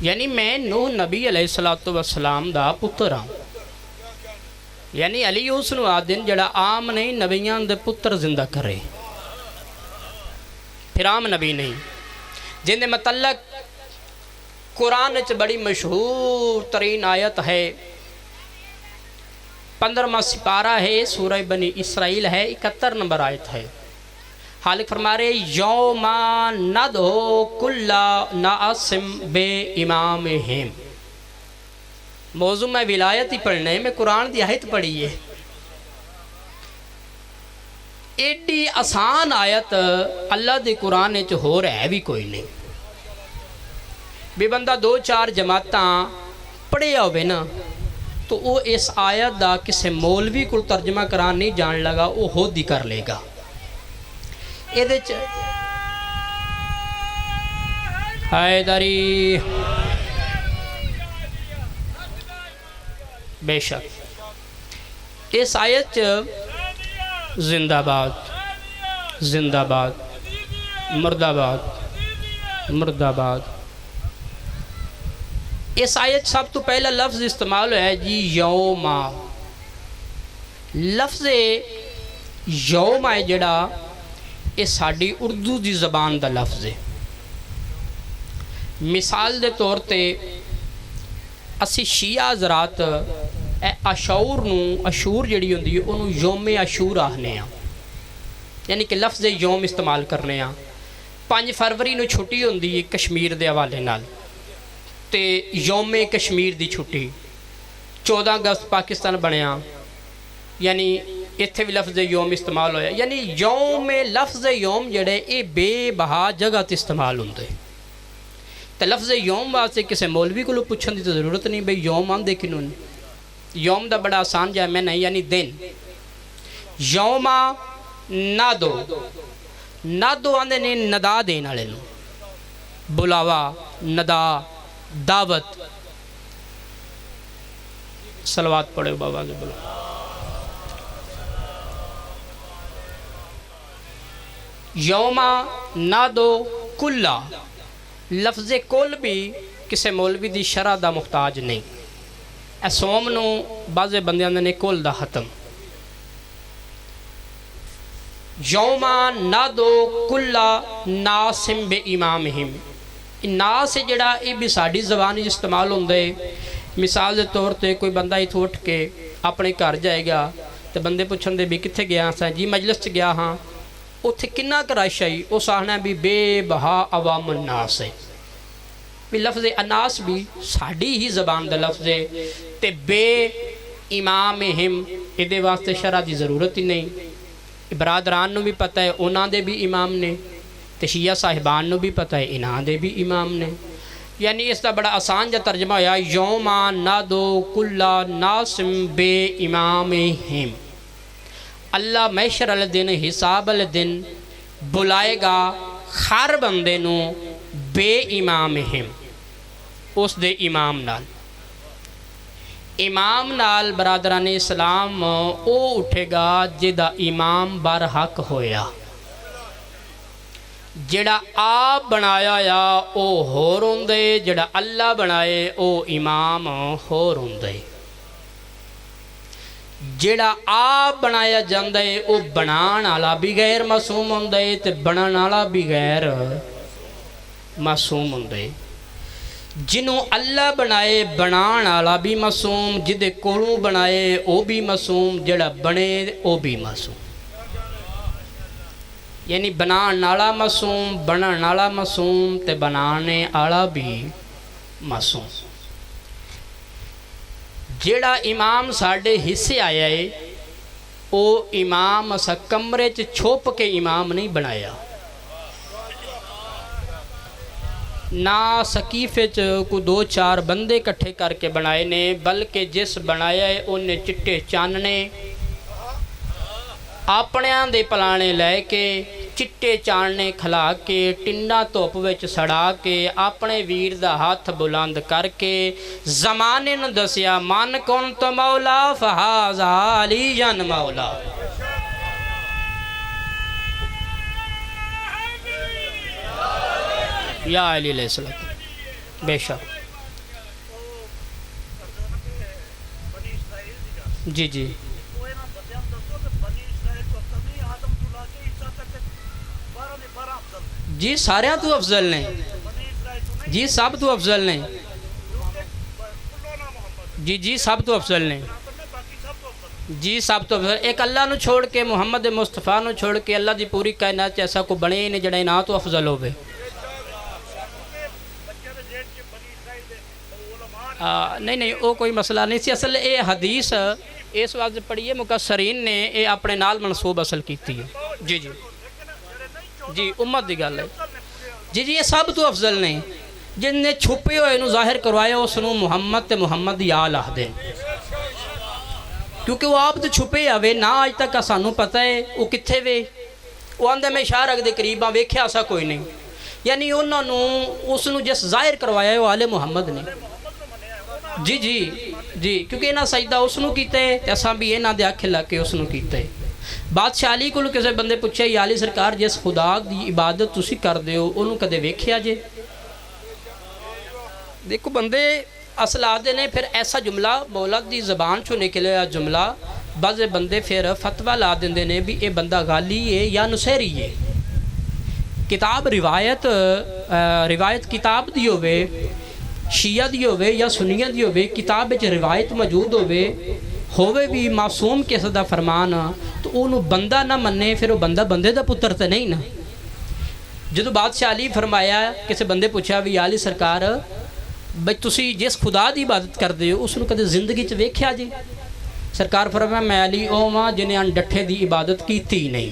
یعنی میں نوح نبی علیہ السلام دا پتر ہاں یعنی علی اس نو آدن جڑا عام نہیں نبیان دے پتر زندہ کرے پھر عام نبی نہیں جن دے متعلق قرآن چ بڑی مشہور ترین آیت ہے 15واں سپارہ ہے، سورہ بنی اسرائیل ہے، 71 نمبر آیت ہے۔ خالق فرما رہے یوم ندعو کل ناس بامامہم۔ موضوع میں ولایت ہی پڑھنا ہے، میں قرآن دی آیت پڑھی ہے۔ ایڈی آسان آیت اللہ دے قرآن چ ہو رہا ہے بھی کوئی نہیں۔ بھی بندہ 2-4 جماعتاں پڑھیا ہوئے نا تو وہ اس آیت دا کسے مولوی کو ترجمہ کران نہیں جان لگا، وہ خود ہی کر لے گا۔ حیدری بے شک اس آیت زندہ باد زندہ باد مردہ باد مردہ باد۔ اس آیت سب تو پہلا لفظ استعمال ہے جی یوما۔ لفظ یوم ہے جڑا یہ ساڑی اردو دی زبان دا لفظ ہے۔ مثال دے طور تے اسی شیعہ حضرات اشور جڑی ہوندی ہے انہوں یوم اشور آہنے ہیں، یعنی کہ لفظ یوم استعمال کرنے ہیں۔ 5 فروری نو چھٹی ہوندی ہے کشمیر دے حوالے نال تے یوم کشمیر دی چھٹی۔ 14 اگست پاکستان بنیا، یعنی اتھے بھی لفظ یوم استعمال ہویا، یعنی یوم لفظ یوم جڑے اے بے بہا جگہ تے استعمال ہوندے۔ تے لفظ یوم واسطے کسے مولوی کو پوچھن دی تو ضرورت نہیں بھئی یوم آندے کنوں نے۔ یوم دا بڑا آسان جا میں نہیں، یعنی دن۔ یوم نادو، نادو آندے نے ندا دین والے نو، بلاوا، ندا، دعوت۔ صلوات پڑھو بابا کے بلو۔ یوم نادو کلا، لفظ کل بھی کسے مولوی دی شرح دا محتاج نہیں۔ اے سوم نو بعض بندیاں نے کل دا ختم۔ یوم نادو کلا ناسم بے امامہم۔ ناس جڑا یہ بھی ساڑی زبان استعمال ہوندے۔ مثال دے طور تے کوئی بندہ ہی اٹھ کے اپنے گھر جائے گا تو بندے پوچھن دے بھی کتھے گیا ہاں؟ جی مجلس چ گیا ہاں۔ اتھے کنہ کرائش آئی اس آہنا بھی بے بہا عوام الناس ہے۔ بھی لفظ اناس بھی ساڑی ہی زبان دا لفظ ہے تے بے امامہم ادھے واسطے شرح دی ضرورت ہی نہیں۔ برادران نو بھی پتہ ہے انہاں دے بھی امام نے، تے شیعہ صاحبان نو بھی پتہ ہے انہاں دے بھی امام نے۔ یعنی اس دا بڑا آسان جا ترجمہ ہویا یوم نادو کلا ناسم بے امامہم۔ اللہ محشر والے دن، حساب والے دن بلائے گا ہر بندے نو بے امامہم، اس دے امام نال۔ امام نال برادران اسلام او اٹھے گا جدا امام برحق ہویا۔ جڑا آپ بنایا یا او ہور ہوندے، جڑا اللہ بنائے او امام ہور ہوندے۔ جڑا آپ بنایا جاندے او بنان والا بھی غیر معصوم ہوندے تے بنان والا بھی غیر معصوم ہوندے۔ جنہوں اللہ بنائے بنان والا بھی معصوم، جدے کولوں بنائے او بھی معصوم، جڑا بنے او بھی معصوم۔ یعنی بنان والا معصوم، بنان والا معصوم تے بنانے والا بھی معصوم۔ جیڑا امام ساڑھے حصے آیا ہے او امام اسا کمرے چ چھوپ کے امام نہیں بنایا، نہ سقیفے چ کو 2-4 بندے کٹھے کر کے بنائے نے، بلکہ جس بنایا ہے انہیں چٹے چاننے اپنے دے پلانے لے کے، چٹے چاننے کھلا کے، ٹنڈا دھوپ وچ سڑا کے، اپنے ویر دا ہاتھ بلند کر کے زمانے نو دسیا من کن تو مولا فہذا علی جن مولا۔ یا علی علیہ السلام بے شک۔ جی جی جی سارے تو افضل نے، جی سب تو افضل نے، جی جی سب تو افضل نے، جی سب تو ایک اللہ نو چھوڑ کے محمد مصطفیٰ نو چھوڑ کے اللہ دی پوری کائنات ایسا کو بنے ہی نہیں جڑا انہاں تو افضل ہوئے. نہیں وہ کوئی مسئلہ نہیں سی. اصل یہ حدیث اس واسطے پڑھیے مکسرین نے یہ اپنے نال منسوب اصل کیتی ہے. جی جی جی امت دی گل ہے. جی جی یہ سب تو افضل نے. جن نے چھپے ہوئے نو ظاہر کروایا اس نو محمد تے محمد یال آخدے کیونکہ وہ آپ تو چھپے ہوئے نہ آج تک سانو پتہ ہے وہ کتھے وے. وہ آندے میں شارک دے قریب ویکھیا سا کوئی نہیں. یعنی انہوں نے اس نو جس ظاہر کروایا ہے وہ آل محمد نے. جی جی جی کیونکہ انہاں سجدہ اس نو کیتا ہے تے اساں بھی انہاں دے اکھ لگ کے اس نو کیتا ہے. بادشاہ علی کو کسے بندے پوچھے یا علی سرکار جس خدا دی عبادت تسی کر دے ہو انہوں کدے ویکھیا جے. دیکھو بندے اصل آدھے نے پھر ایسا جملہ مولد دی زبان چو نکلے جملہ بعض بندے پھر فتویٰ لا دیندے نے بھی اے بندہ غالی ہے یا نصیری ہے. کتاب روایت کتاب دی ہوئے شیعہ دی ہوئے یا سنیہ دی ہوئے کتاب وچ روایت موجود ہوئے بھی معصوم کس دا فرمان تو انہوں بندہ نہ مننے پھر وہ بندہ بندے دا پتر تے نہیں نا. جدو بادشاہ علی فرمایا کسی بندے پوچھا بھی یا علی سرکار بھئی تسی جس خدا دی عبادت کر دے ہو اس نے کدے زندگی چ ویکھیا جی. سرکار فرمایا میں علی او ماں جنہیں ان ڈٹھے دی عبادت کیتی نہیں.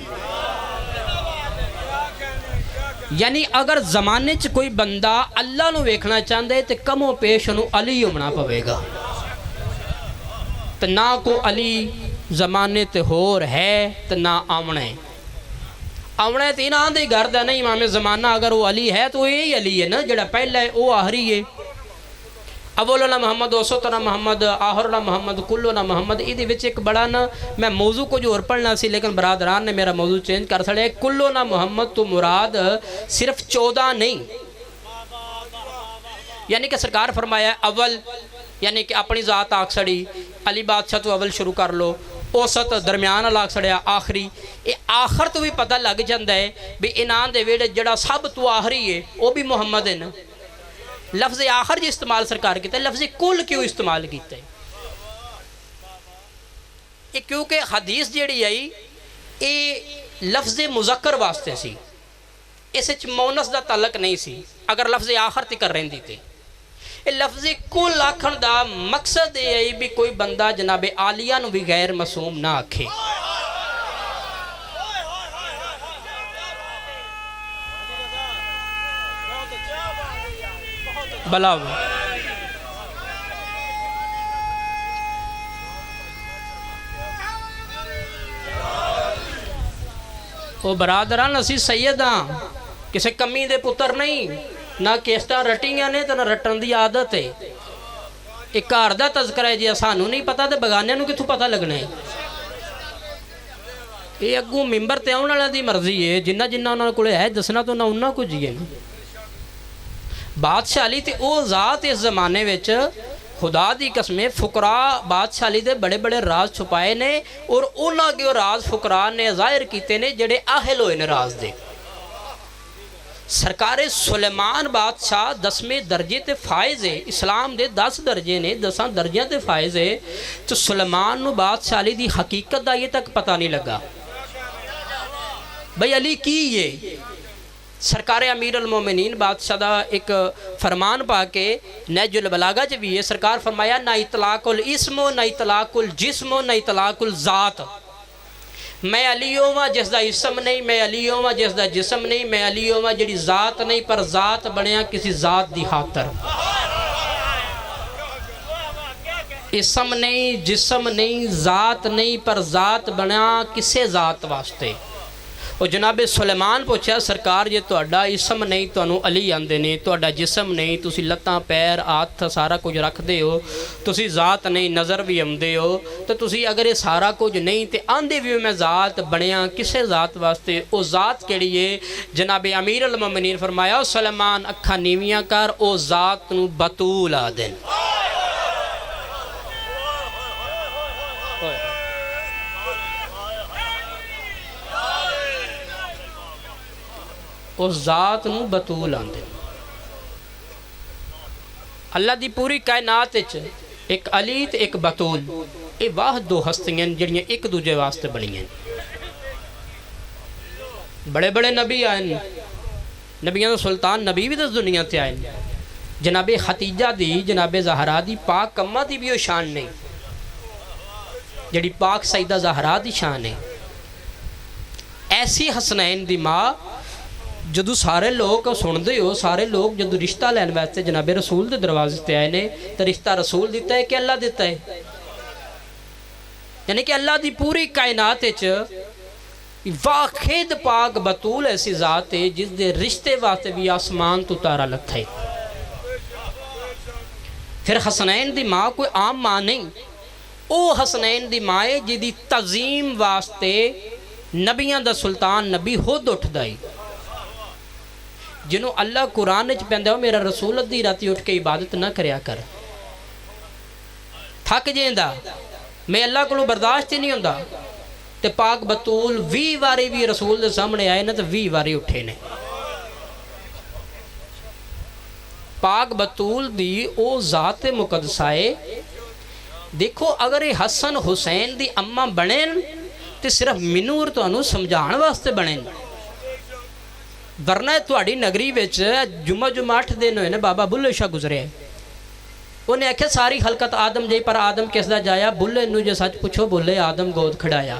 یعنی اگر زمانے چ کوئی بندہ اللہ نو ویکھنا چاہندے تے کم و پیش انہوں علی ہونا پوے گا. تے نہ کو علی زمانے تے ہور ہے تے نہ آونے تے انہاں دے گھر دا نہیں. امام زمانہ اگر وہ علی ہے تو یہی علی ہے نا جڑا پہلا ہے وہ آخری ہے. اولنا محمد وسطنا محمد آخرنا محمد کلنا محمد. یہ وچ ایک بڑا نا میں موضوع کو جو اور پڑھنا سی لیکن برادران نے میرا موضوع چینج کر چھڑیا. کلنا محمد تو مراد صرف 14 نہیں. یعنی کہ سرکار فرمایا اول یعنی کہ اپنی ذات آکھ سڑی علی بادشاہ تو اول شروع کر لو. اوسط درمیان لاگ سڑیا آخری. یہ آخر تو بھی پتہ لگ جاندہ ہے بھی انہاں دے ویڑے جڑا سب تو آخری ہے وہ بھی محمد ہے نا. لفظ آخر جو استعمال سرکار کیتا ہے لفظ کل کیوں استعمال کیتا ہے. یہ کیونکہ حدیث جیڑی آئی یہ لفظ مذکر واسطے سی. اس وچ مونس دا تعلق نہیں سی. اگر لفظ آخر تکر رہندی تے یہ لفظ کل آکھن دا مقصد یہ ہے بھی کوئی بندہ جناب عالیہ نو بھی غیر معصوم نہ آکھے. بلا وہ برادران اسی سید ہاں کسے کمی دے پتر نہیں. نہ کیسٹا رٹیاں نے تو نہ رٹن دی عادت ہے. ایک گھر دا تذکرہ ہے جی سانو نہیں پتا تے بگانے نو کتھوں پتہ لگنا ہے. یہ اگوں ممبر تے آن والا دی مرضی ہے جنہ انہاں کولے ہے دسنا تو نہ انہاں کچھ ہی ہے. بادشاہ علی تے او ذات اس زمانے وچ خدا دی قسمیں فقراء بادشاہ علی دے بڑے بڑے راز چھپائے نے اور انہاں کے راز فقراء نے ظاہر کیتے نے جڑے اہل ہوئے نے راز دے. سرکار سلیمان بادشاہ 10ویں درجے تے فائز ہے. اسلام دے 10 درجے نے 10 درجے تے فائز ہے. تو سلیمان نو بادشاہ علی دی حقیقت دا یہ تک پتہ نہیں لگا بھئی علی کی یہ. سرکار امیر المومنین بادشاہ دا ایک فرمان پا کے نہج البلاغہ جو بھی ہے سرکار فرمایا نہ اطلاق الاسم نہ اطلاق الجسم نہ اطلاق الذات. میں علی ہوں جس دا اسم نہیں میں علی ہوں جس دا جسم نہیں میں علی ہوں جڑی ذات نہیں پر ذات بنیا کسی ذات دی خاطر. اسم نہیں جسم نہیں ذات نہیں پر ذات بنیا کسے ذات واسطے. وہ جناب سلیمان پوچھا سرکار جے تہاڈا اسم نہیں تانوں علی آندے نے تہاڈا جسم نہیں تسی لتاں پیر ہاتھ سارا کچھ رکھ دے ہو تسی ذات نہیں نظر بھی آمدے ہو تو تسی اگر یہ سارا کچھ نہیں تے آندے بھی میں ذات بنیا کسے ذات واسطے. او ذات کیڑی ہے جناب امیر المومنین فرمایا سلیمان اکھاں نیویاں کر او ذات نو بطول آ دین. اس ذات نو بطول آندے. اللہ دی پوری کائنات ایک علی تے ایک بطول یہ واحد دو ہستیاں جڑیاں ایک دوجے واسطے بنیاں. بڑے بڑے نبی آئے، نبیاں دا سلطان نبی بھی دس دنیا تے آئے. جناب ختیجہ دی، جناب زہرا دی، پاک اماں دی بھی وہ شان نہیں جڑی پاک سیدہ زہرا دی شان ہے. ایسی حسنین دی ماں جدو سارے لوگ سن دے ہو، سارے لوگ جدو رشتہ لین واسطے جناب رسول دے دروازے تے آئے نے، تو رشتہ رسول دیتا ہے کہ اللہ دیتا ہے؟ یعنی کہ اللہ دی پوری کائنات واحد پاک بطول ایسی ذات ہے جس دے رشتے واسطے بھی آسمان تو تارا لتھا ہے. پھر حسنین دی ماں کوئی عام ماں نہیں، او حسنین دی ماں ہے جی تعظیم واسطے نبیاں دا سلطان نبی خود اٹھ دائی، جنہوں اللہ قرآن وچ پیندا میرا رسول ادھی راتی اٹھ کے عبادت نہ کریا کر، تھک جیندا، میں اللہ کو برداشت ہی نہیں ہوندا. تے پاک بطول 20 واری بھی رسول دے سامنے آئے نا تو 20 واری اٹھے نے. پاک بطول دی او ذات مقدسہ ہے. دیکھو اگر یہ حسن حسین دی اماں بنین تے صرف منور تو انہوں سمجھان واسطے بنین، ورنہ تواڈی نگری وچ جمعہ 8 دن ہوئے نے بابا بلے شاہ گزرے ہیں. انہیں آکھیا ساری خلقت آدم جائی پر آدم کس دا جایا؟ بلے نو جے سچ پوچھو بولے آدم گود کھڑایا.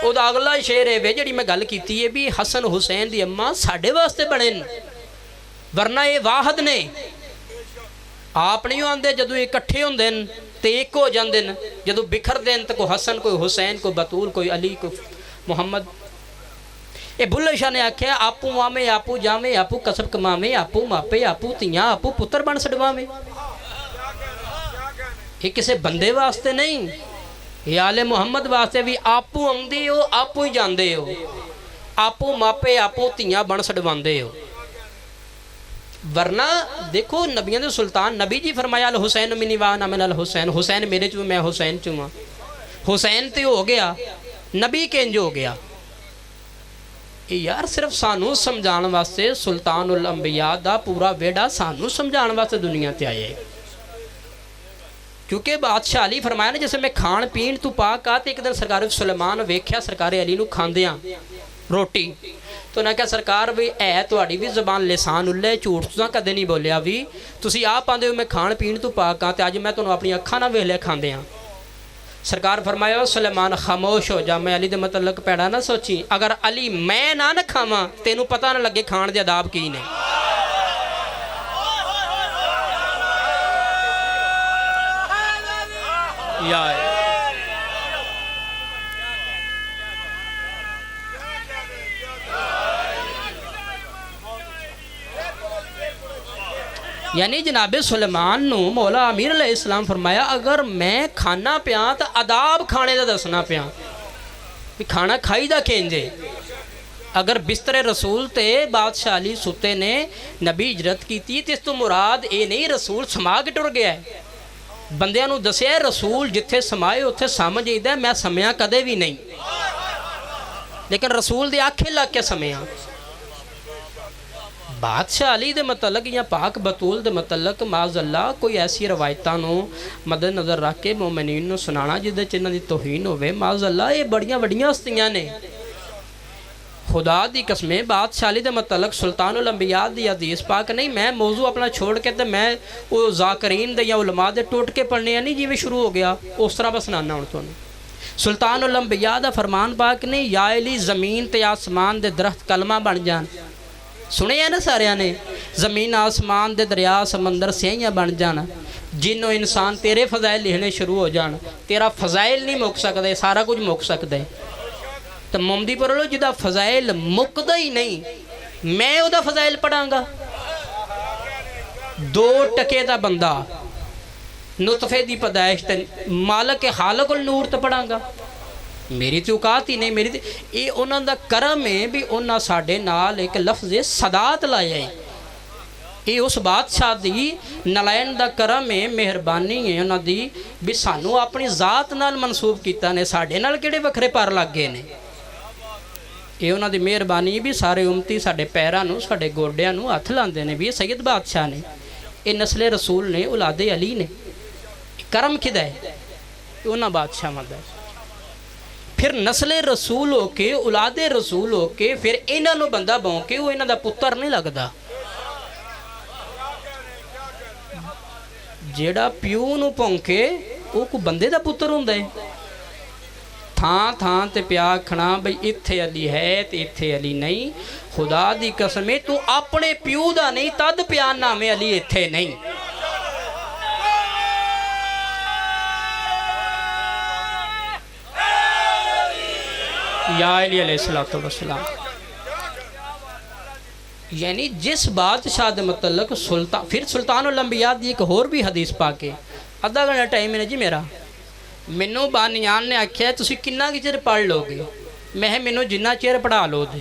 او دا اگلا شعر ہے جڑی میں گل کیتی ہے بھی حسن حسین دی اماں ساڈے واسطے بنن، ورنہ یہ واحد نے. آپ نہیں آندے جدو اکٹھے ہوندے تے ایک ہو جاندے، جدو بکھر دین تے کوئی حسن کوئی حسین کوئی بطول کوئی علی کوئی محمد. اے بلے شاہ نے آکھیا آپو مامے آپو جامے آپو کسب کمامے آپو ماپے آپو تیاں آپو پتر بن سڑواوے. یہ کسے بندے واسطے نہیں، یہ آل محمد واسطے بھی آپو آمدے ہو آپو ہی جاندے ہو، آپو ماپے آپو تیاں بن سڑواندے ہو. ورنہ دیکھو نبیوں دے سلطان نبی جی فرمایا الحسین منی وانا من الحسین، حسین میرے چوں میں حسین چوں ہاں. حسین تے ہو گیا، نبی کنج ہو گیا. یار صرف سانو سمجھان واسطے سلطان الانبیاء دا پورا ویڑا سانو سمجھان واسطے دنیا تے آئے. کیونکہ بادشاہ علی فرمایا نا جیسے میں کھان پین تو پاک آتے ایک دن سرکار سلیمان ویکھیا سرکار علی نو کھاندیاں روٹی، تو انہاں کہا سرکار بھی اے تواڈی بھی زبان لسان اللہ جھوٹ تو کدے نہیں بولیا بھی، تسی آپ آندے ہو میں کھان پین تو پاک آتے اج میں تانوں اپنی اکھاں نہ ویکھ لیا کھاندیاں. سرکار فرمایا سلیمان خاموش ہو جا، میں علی دے متعلق پیڑا نہ سوچی، اگر علی میں نہ کھاواں تینوں پتہ نہ لگے کھان دے آداب کی نے. یعنی جناب سلیمان نو مولا امیر علیہ السلام فرمایا اگر میں کھانا پیاں تو آداب کھانے دا دسنا پیاں بھی کھانا کھائی دا کینجے. اگر بستر رسول تے بادشاہ علی ستے نے نبی اجرت کی تھی تو اس تو مراد اے نہیں رسول سما کے ٹر گیا ہے. بندیاں نو دسیا ہے رسول جتھے سمائے اتھے سمجھ ایدہ ہے میں سمیا کدے بھی نہیں، لیکن رسول دے آنکھیں لگ کے سمیا. بادشاہ علی دے متعلق یا پاک بطول دے متعلق معاذ اللہ کوئی ایسی روایتاں نو مد نظر رکھ کے مومنین نو سنانا جدے چنہ دی توہین ہوئے، معاذ اللہ یہ بڑیاں بڑیاں ہستیاں نے. خدا دی قسمیں بادشاہ علی دے متعلق سلطان الانبیاء دی حدیث پاک نہیں، میں موضوع اپنا چھوڑ کے تے میں وہ ذاکرین دے یا علماء دے ٹوٹ کے پڑھنے ہیں نہیں جی میں شروع ہو گیا اس طرح بس نانا ہوں تو نہیں. سلطان الانبیاء دا فرمان پاک نہیں یا علی زمین تے آسمان دے درخت کلمہ بن جان. سنے ہیں نا سارے نے زمین آسمان دے دریا سمندر سیاہیاں بن جانا، جن و انسان تیرے فضائل لکھنے شروع ہو جان. تیرا فضائل نہیں مک سکتے، سارا کچھ مک سکتے. تو ممدی پر لو جدا فضائل مکدہ ہی نہیں میں او دا فضائل پڑھاں گا. 2 ٹکے دا بندہ نطفے دی پیدائش تے مالک خالق النور تے پڑھاں گا. میری تو اوقات ہی نہیں، میری تے اے انہاں دا کرم ہے بھی انہاں ساڈے نال ایک لفظ صدات لایا ہے. اے اس بادشاہ دی نلائن دا کرم ہے، مہربانی ہے انہاں دی بھی سانو اپنی ذات نال منسوب کیتا نے، ساڈے نال کیڑے وکھرے پر لگ گئے نے. یہ انہاں دی مہربانی بھی سارے امتی ساڈے پیراں نو ساڈے گوڈیاں نو ہتھ لاندے نے بھی یہ سید بادشاہ نے، یہ نسل رسول نے، اولاد علی نے. کرم کدا ہے انہاں بادشاہاں دا پھر نسل رسول ہو کے اولاد رسول ہو کے پھر انہاں نو بندہ بون کے وہ انہاں دا پتر نہیں لگدا جیڑا پیو نو پونکے وہ کو بندے دا پتر ہوندا ہے تھان تھان تے پیا کھنا بھئی اتھے علی ہے تے اتھے علی نہیں خدا دی قسم ہے تو اپنے پیو دا نہیں تد پیا نامے علی اتھے نہیں یا علی علیہ السلام یعنی جس بادشاہ دے متعلق سلطان پھر سلطان الانبیاء دی ایک اور بھی حدیث پاکے آدھا گھنٹہ ٹائم ہے جی میرا مینوں بانیان نے آکھیا ہے تسی کنا کی چیر پڑھ لو گے میں مینوں جنہ چیر پڑھا لو دے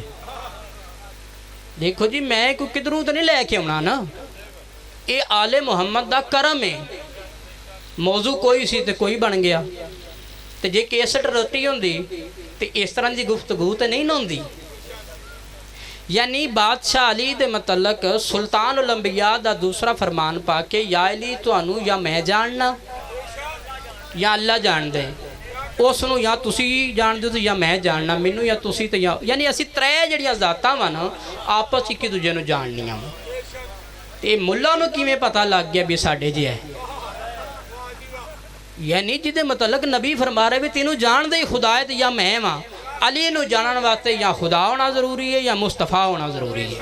دیکھو جی میں کوئی کدھروں تو نہیں لے کے ہونا نا اے آل محمد دا کرم ہے موضوع کوئی سی تے کوئی بن گیا تے جے کیسٹ روٹی ہوندی تے اس طرح دی گفتگو تے نہیں ہوندی یعنی بادشاہ علی دے متعلق سلطان الانبیاء دا دوسرا فرمان پا کے یا علی توانو یا میں جاننا یا اللہ جان دے اس نو یا تسی جان دے یا میں جاننا مینو یا تسی تے یا یعنی اسی ترے جڑیاں ذاتاں وا نا آپس ایک دوجے نو جاننیاں تے ملا نو کیویں پتہ لگ گیا بھی ساڈے جے ہے یعنی جدے متعلق نبی فرما رہے بھی تینوں جان دے خدا ہے یا میں ہاں علی نو جانن واسطے یا خدا ہونا ضروری ہے یا مصطفیٰ ہونا ضروری ہے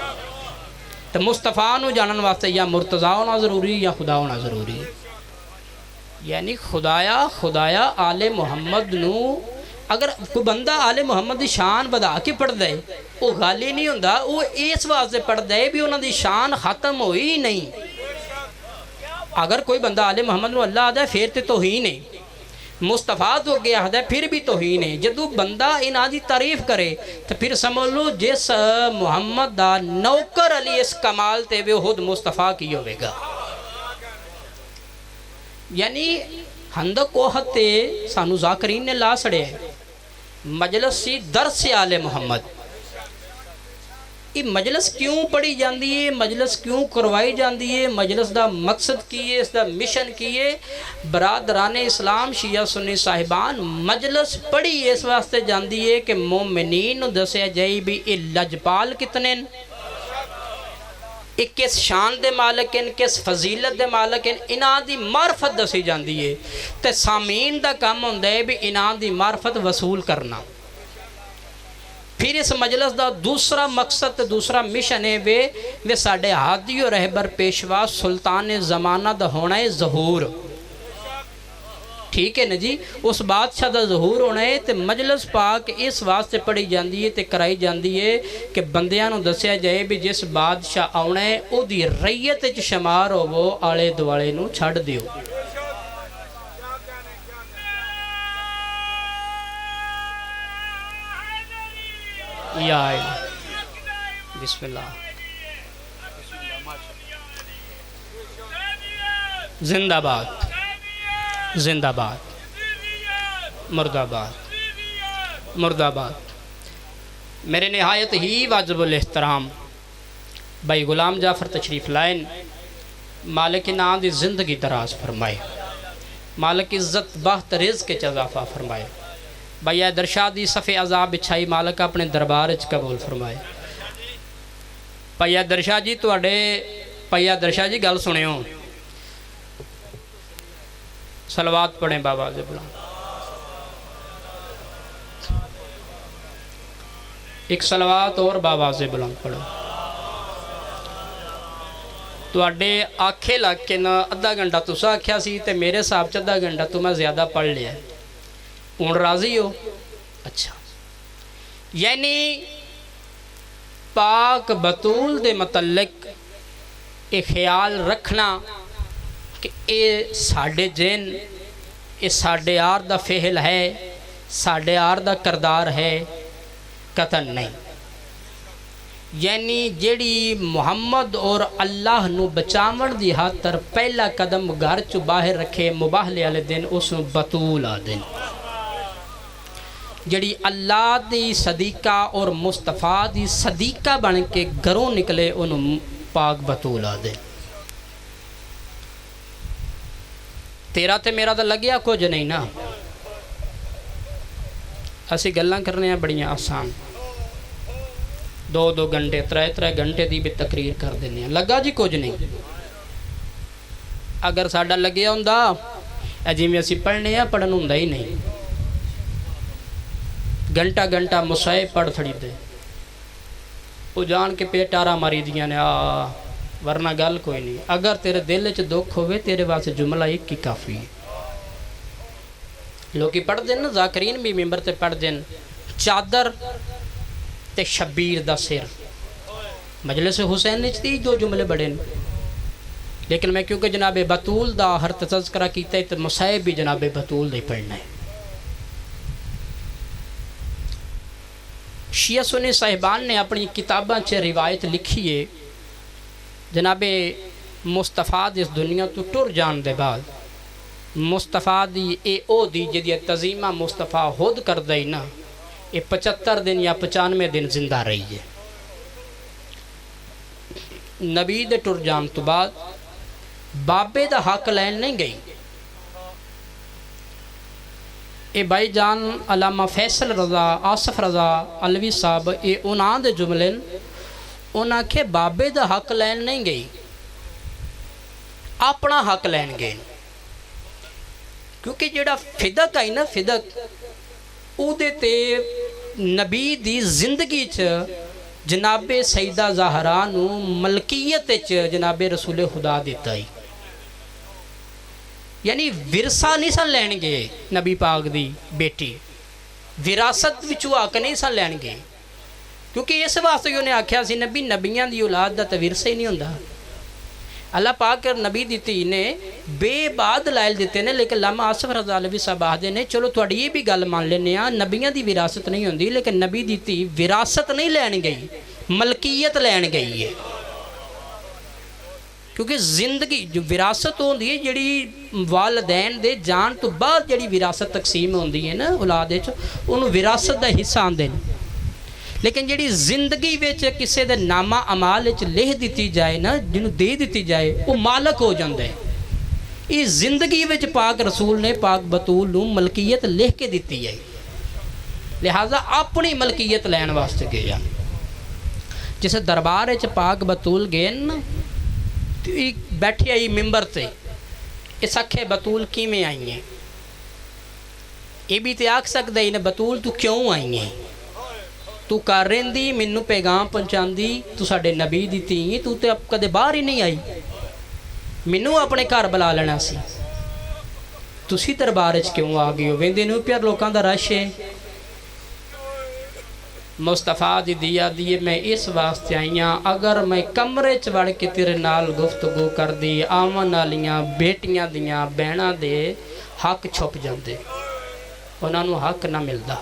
تو مصطفیٰ نو جانن واسطے یا مرتضیٰ ہونا ضروری ہے یا خدا ہونا ضروری ہے یعنی خدایا آل محمد نو اگر کوئی بندہ آل محمد دی شان بدا کے پڑھ دے وہ گل ہی نہیں ہوندا وہ اس واسطے پڑھ دے بھی انہاں دی شان ختم ہوئی ہی نہیں اگر کوئی بندہ آل محمد نو اللہ آدھا ہے پھر تے توہین ہے مصطفیٰ تو اگے آدھا ہے پھر بھی توہین ہے جدو بندہ انہاں دی تعریف کرے تو پھر سمجھ لو جس محمد دا نوکر علی اس کمال تے وہ خود مصطفیٰ کی ہوئے گا یعنی ہندق کوہت تے سانو ذاکرین نے لا سڑے مجلس سی درس آل محمد یہ مجلس کیوں پڑھی جاندی ہے مجلس کیوں کروائی جاندی ہے مجلس دا مقصد کی ہے اس دا مشن کی ہے برادران اسلام شیعہ سنی صاحبان مجلس پڑھی اس واسطے جاندی ہے کہ مومنین دسیا جائی بھی لجپال کتنے ایک کس شان دے مالک ہیں کس فضیلت دے مالک ہیں انہاں دی معرفت دسی جاندی ہے تے سامعین دا کام ہوندا ہے بھی انہاں دی معرفت وصول کرنا پھر اس مجلس دا دوسرا مقصد دوسرا مشن ہے وہ ساڑھے ہادی و رہبر پیشوا سلطان زمانہ دا ہونا ہے ظہور ٹھیک ہے نا جی اس بادشاہ دا ظہور ہونا ہے تے مجلس پاک اس واسطے پڑھی جاندی ہے تے کرائی جاندی ہے کہ بندیاں نو دسیا جائے بھی جس بادشاہ آنا ہے او دی ریت چ شمار ہو وہ آلے دوالے نو چھڑ دیو یا بسم اللہ زندہ باد زندہ باد مرد آباد مرد آباد میرے نہایت ہی واجب الاحترام بھائی غلام جعفر تشریف لائن مالک نام دی زندگی دراز فرمائے مالک عزت بہت رزق کے اضافہ فرمائے بھائی درشادی صفِ عذاب بچھائی مالک اپنے دربار اچ قبول فرمائے پیا درشاہ جی توڑے پیا درشاہ جی گل سنے ہوں صلوات پڑھیں بابا سے بلان ایک صلوات اور بابا سے بلان پڑھو توڑے آنکھیں لگ کے نا ادھا گھنٹہ تو سا کیا سی تے میرے صاحب چا ادھا گھنٹہ تو میں زیادہ پڑھ لیا اون راضی ہو اچھا یعنی پاک بطول دے متعلق ایک خیال رکھنا کہ اے ساڑھے جن اے ساڑھے آر دا فعل ہے ساڑھے آر دا کردار ہے قطن نہیں یعنی جیڑی محمد اور اللہ نو بچاون دی خاطر پہلا قدم گھر چو باہر رکھے مباہلے والے دن اس نو بطول آ دن جڑی اللہ دی صدیقہ اور مصطفیٰ دی صدیقہ بن کے گھروں نکلے انہوں پاک بطول آ دے تیرا تے میرا تو لگیا کچھ نہیں نا. اسی گلاں کرنے ہیں بڑیاں آسان, 2 گھنٹے 3 گھنٹے دی بھی تقریر کر دینے ہیں, لگا جی کچھ نہیں. اگر ساڈا لگیا ہوندا جی میں اسی پڑھنے ہیں, پڑھن ہوندا ہی نہیں. گھنٹہ مسائے پڑھ تھڑی دے وہ جان کے پیٹارا ماری دیاں نے, ورنہ گل کوئی نہیں. اگر تیرے دل وچ دکھ ہوئے تیرے واسطے جملہ ایک ہی کافی ہے. لوگی پڑھ دین, ذاکرین بھی ممبر تے پڑھ دین, چادر تے شبیر دا سر. مجلس حسین وچ تی جو جملے بڑے نے, لیکن میں کیونکہ جناب بطول دا ہر تذکرہ کیتا ہے تو مصائب بھی جناب بطول دا ہی پڑھنا ہے. شیعہ سنی صاحبان نے اپنی کتاباں چ روایت لکھی ہے, جناب مصطفیٰ دی اس دنیا تو ٹر جان دے بعد مصطفیٰ دی اے او دی جدی تزیمہ مصطفیٰ خود کر دئی نا, یہ 75 دن یا 95 دن زندہ رہی ہے. نبی دے ٹر جان تو بعد بابے دا حق لین نہیں گئی. اے بھائی جان علامہ فیصل رضا, آصف رضا علوی صاحب, اے انہاں دے جملے انہاں کے بابے دا حق لین نہیں گئی, اپنا حق لین گئے. کیونکہ جڑا فدق ہے نا, فدق او دے تے نبی دی زندگی چ جناب سیدہ زہرا نو ملکیت چ جناب رسول خدا دیتا ہے. یعنی ورثہ نہیں سن لین گے نبی پاک دی بیٹی, وراثت وچوں آ کے نہیں سن لین گے. کیونکہ اس واسطے انہیں آکھیا سی نبی نبیاں دی اولاد دا تے ورثہ ہی نہیں ہوندا. اللہ پاک نبی دی تھی نے بے بعد لائل دیتے نے, لیکن علامہ آصف رضا علوی صاحب آہدے نے چلو تھوڑی یہ بھی گل مان لینے ہیں, نبیاں دی وراثت نہیں ہوندی, لیکن نبی دی تھی وراثت نہیں لین گئی, ملکیت لین گئی ہے. کیونکہ زندگی جو وراثت ہوندی ہے جڑی والدین دے جان تو بعد جڑی وراثت تقسیم ہوندی ہے نا اولاد وچ, انہوں وراثت دا حصہ آندے نے. لیکن جڑی زندگی وچ کسے دے نامہ اعمال وچ لکھ دتی جائے نا, جنوں دے دتی جائے, وہ مالک ہو جاندے. اس زندگی وچ پاک رسول نے پاک بطول نوں ملکیت لکھ کے دتی ہے, لہذا اپنی ملکیت لین واسطے گئے. جسے دربار وچ پاک بطول گئے نا, بیٹھی آئی ممبر تے, اس اکھے بطول کیویں آئی ہیں, یہ بھی تے آکھ سکدا ہی نا بطول تو کیوں آئی ہیں, تو کر رہندی مینوں پیغام پہنچاندی, تو ساڈے نبی دی تھی, تو تے اب کدے باہر ہی نہیں آئی, مینوں اپنے گھر بلا لینا سی, تسی دربار وچ کیوں آ گئے ہو؟ ویندے نو پیار لوکاں دا رش ہے. مصطفیٰ دی دیا دیے میں اس واسطے آئیاں, اگر میں کمرے چ وڑ کے تیرے نال گفتگو کر دی, آمن والیاں بیٹیاں دیاں بہناں دے حق چھپ جاندے, انہاں نوں حق نہ ملدا.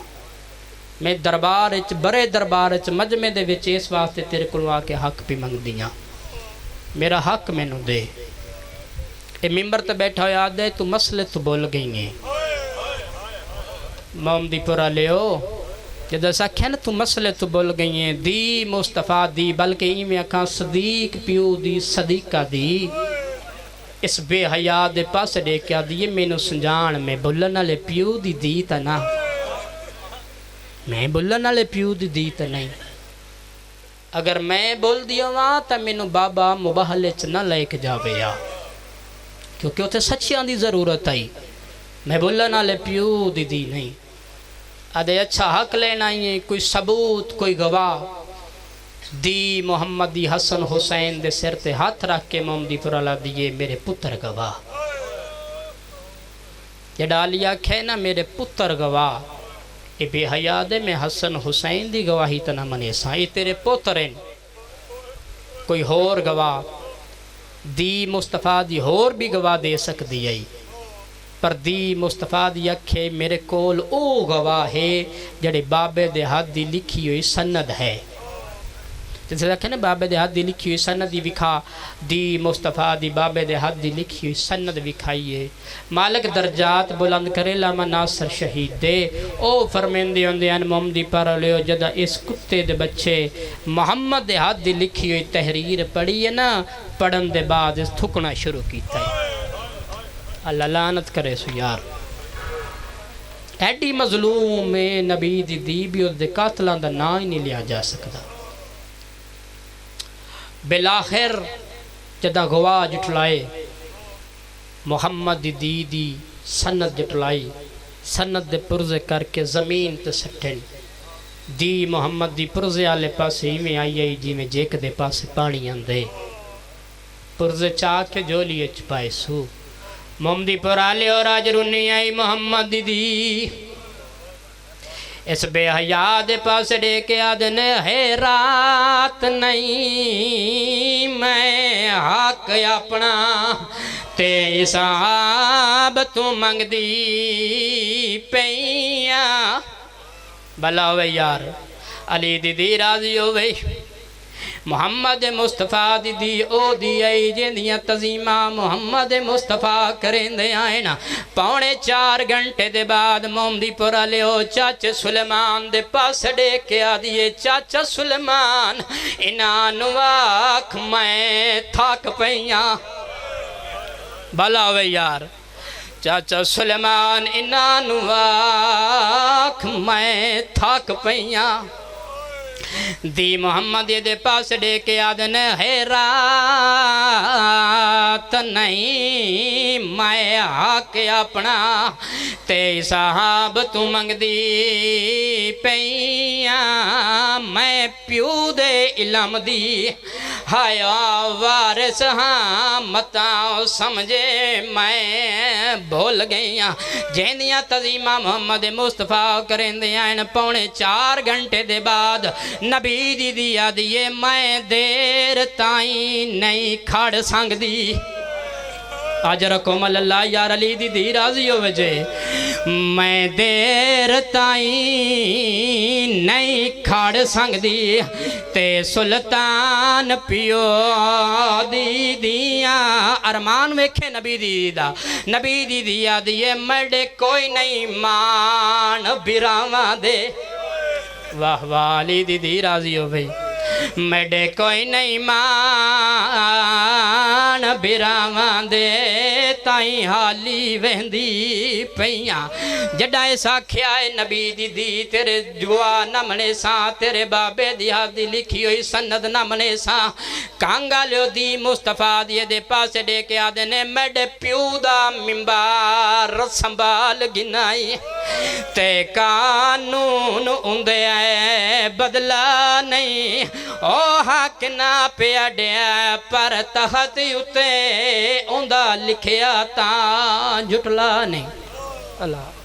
میں دربار وچ بڑے دربار وچ مجمع دے وچ اس واسطے تیرے کول آ کے حق پی منگدیاں, میرا حق مینوں دے. اے ممبر تے بیٹھا ہویا دے تو مسئلے تو بول گئی ہیں, محمدی پورا لیو جدہ ساکھیا نا تو مسئلے تو بول گئی ہیں. دی مصطفیٰ دی, بلکہ ایویں اکھاں صدیق پیو دی صدیقہ دی, اس بے حیا دے پاس دے کیا دیئے مینوں سنجان, میں بولن والے پیو دی دی تا نا, میں بولن والے پیو دی دی تا نہیں. اگر میں بول دیا وہاں تا مینوں بابا مباہلے چ نہ لے کے جاوے یا, کیونکہ اتنے سچیاں دی ضرورت آئی, میں بولن والے پیو دی دی نہیں. ادھے اچھا حق لینا ہی, کوئی ثبوت کوئی گواہ. دی محمد دی حسن حسین دے سر تے ہاتھ رکھ کے محمدی پرالا دیئے میرے پتر گواہ. یہ ڈالیا کھے نا میرے پتر گواہ, اے بے حیا دے میں حسن حسین دی گواہی تنا منے ساں, یہ تیرے پتر ہیں, کوئی ہور گواہ دی مصطفیٰ دی ہور بھی گواہ دے سکتی ہے, پر دی مصطفیٰ دی اکھے میرے کول او گواہ ہے جڑے بابے دے ہاتھ دی لکھی ہوئی سند ہے. جیسے رکھے نا بابے دے ہاتھ دی لکھی ہوئی سند دی وکھا, دی مصطفیٰ دی بابے دے ہاتھ دی لکھی ہوئی سند وکھائیے. مالک درجات بلند کرے لاما ناصر شہید دے, او فرمیندے ہوندے ان محمدی پر لیو جدہ اس کتے دے بچے محمد دے ہاتھ دی لکھی ہوئی تحریر پڑھی ہے نا, پڑھن دے بعد اس تھکنا شروع کیتا ہے. اللہ لعنت کرے سو یار، ایڈی مظلوم میں نبی دی بھی اس دے قاتلاں دا نا ہی نہیں لیا جا سکتا۔ بلاخر جدہ گواہ جٹلائے محمد دی سند جٹلائی، سند دے پرزے کر کے زمین تے سٹھن دی محمد دی پرزے آلے پاسے ہی میں آئی جی میں جیک دے پاسے پانی آندے، پرزے چاہ کے جو لیے چپائے سو محمدی پر آلے اور آج رونی آئی محمد دی اس بے حیاء دے پاس ڈے کے آدھنے ہے رات نہیں میں حق اپنا تے حساب تو منگ دی پیاں بھلا ہوئے یار علی دی راضی ہوئے محمد مصطفیٰ دی او دی آئی جیندیاں تزیمہ محمد مصطفیٰ کریں دے آئے نا 3.25 گھنٹے دے بعد محمدی پورا لے او چاچے سلیمان دے پاس ڈے کے آدھیے چاچا سلیمان انانو آکھ میں تھاک پہیاں بھلا ہوئے یار چاچا سلیمان انانو آکھ میں تھاک پہیاں دی محمد دے پاس ڈے کے آدھن ہے رات نہیں میں حق اپنا تے صاحب تو منگ دی پیاں میں پیو دے علم دی ہایا وارث ہاں متاں سمجھے میں بھول گئیاں جیندیاں تزیمہ محمد مصطفیٰ کریں دے آئین 3.25 گھنٹے دے بعد نبی دی آدھیے میں دیر تائیں نہیں کھڑ سنگ دی اجرکم اللہ یار علی دی راضی ہو وجہ میں دیر تائیں نہیں کھڑ سنگ دی تے سلطان پیو دی دیاں ارمان ویکھے نبی دی آدھیے مڈے کوئی نہیں مان براواں دے واہ واہ علی دی راضی ہو بھئی میڈے کوئی نہیں مان براواں دے تائیں حالی وہندی پیاں جڈا ایسا کھیائے نبی دی تیرے جوا نمنے ساں تیرے بابے دی حادی لکھی ہوئی سند نمنے ساں کانگا لیو دی مصطفیٰ دیے دے پاس ڈے کے آدھنے میڈے پیو دا ممبار سنبھال گنائی تے قانون اندے آئے بدلا نہیں او حق نہ پیا ڈیا پر تحت اتے اندہ لکھیا تاں جھٹلا نہیں اللہ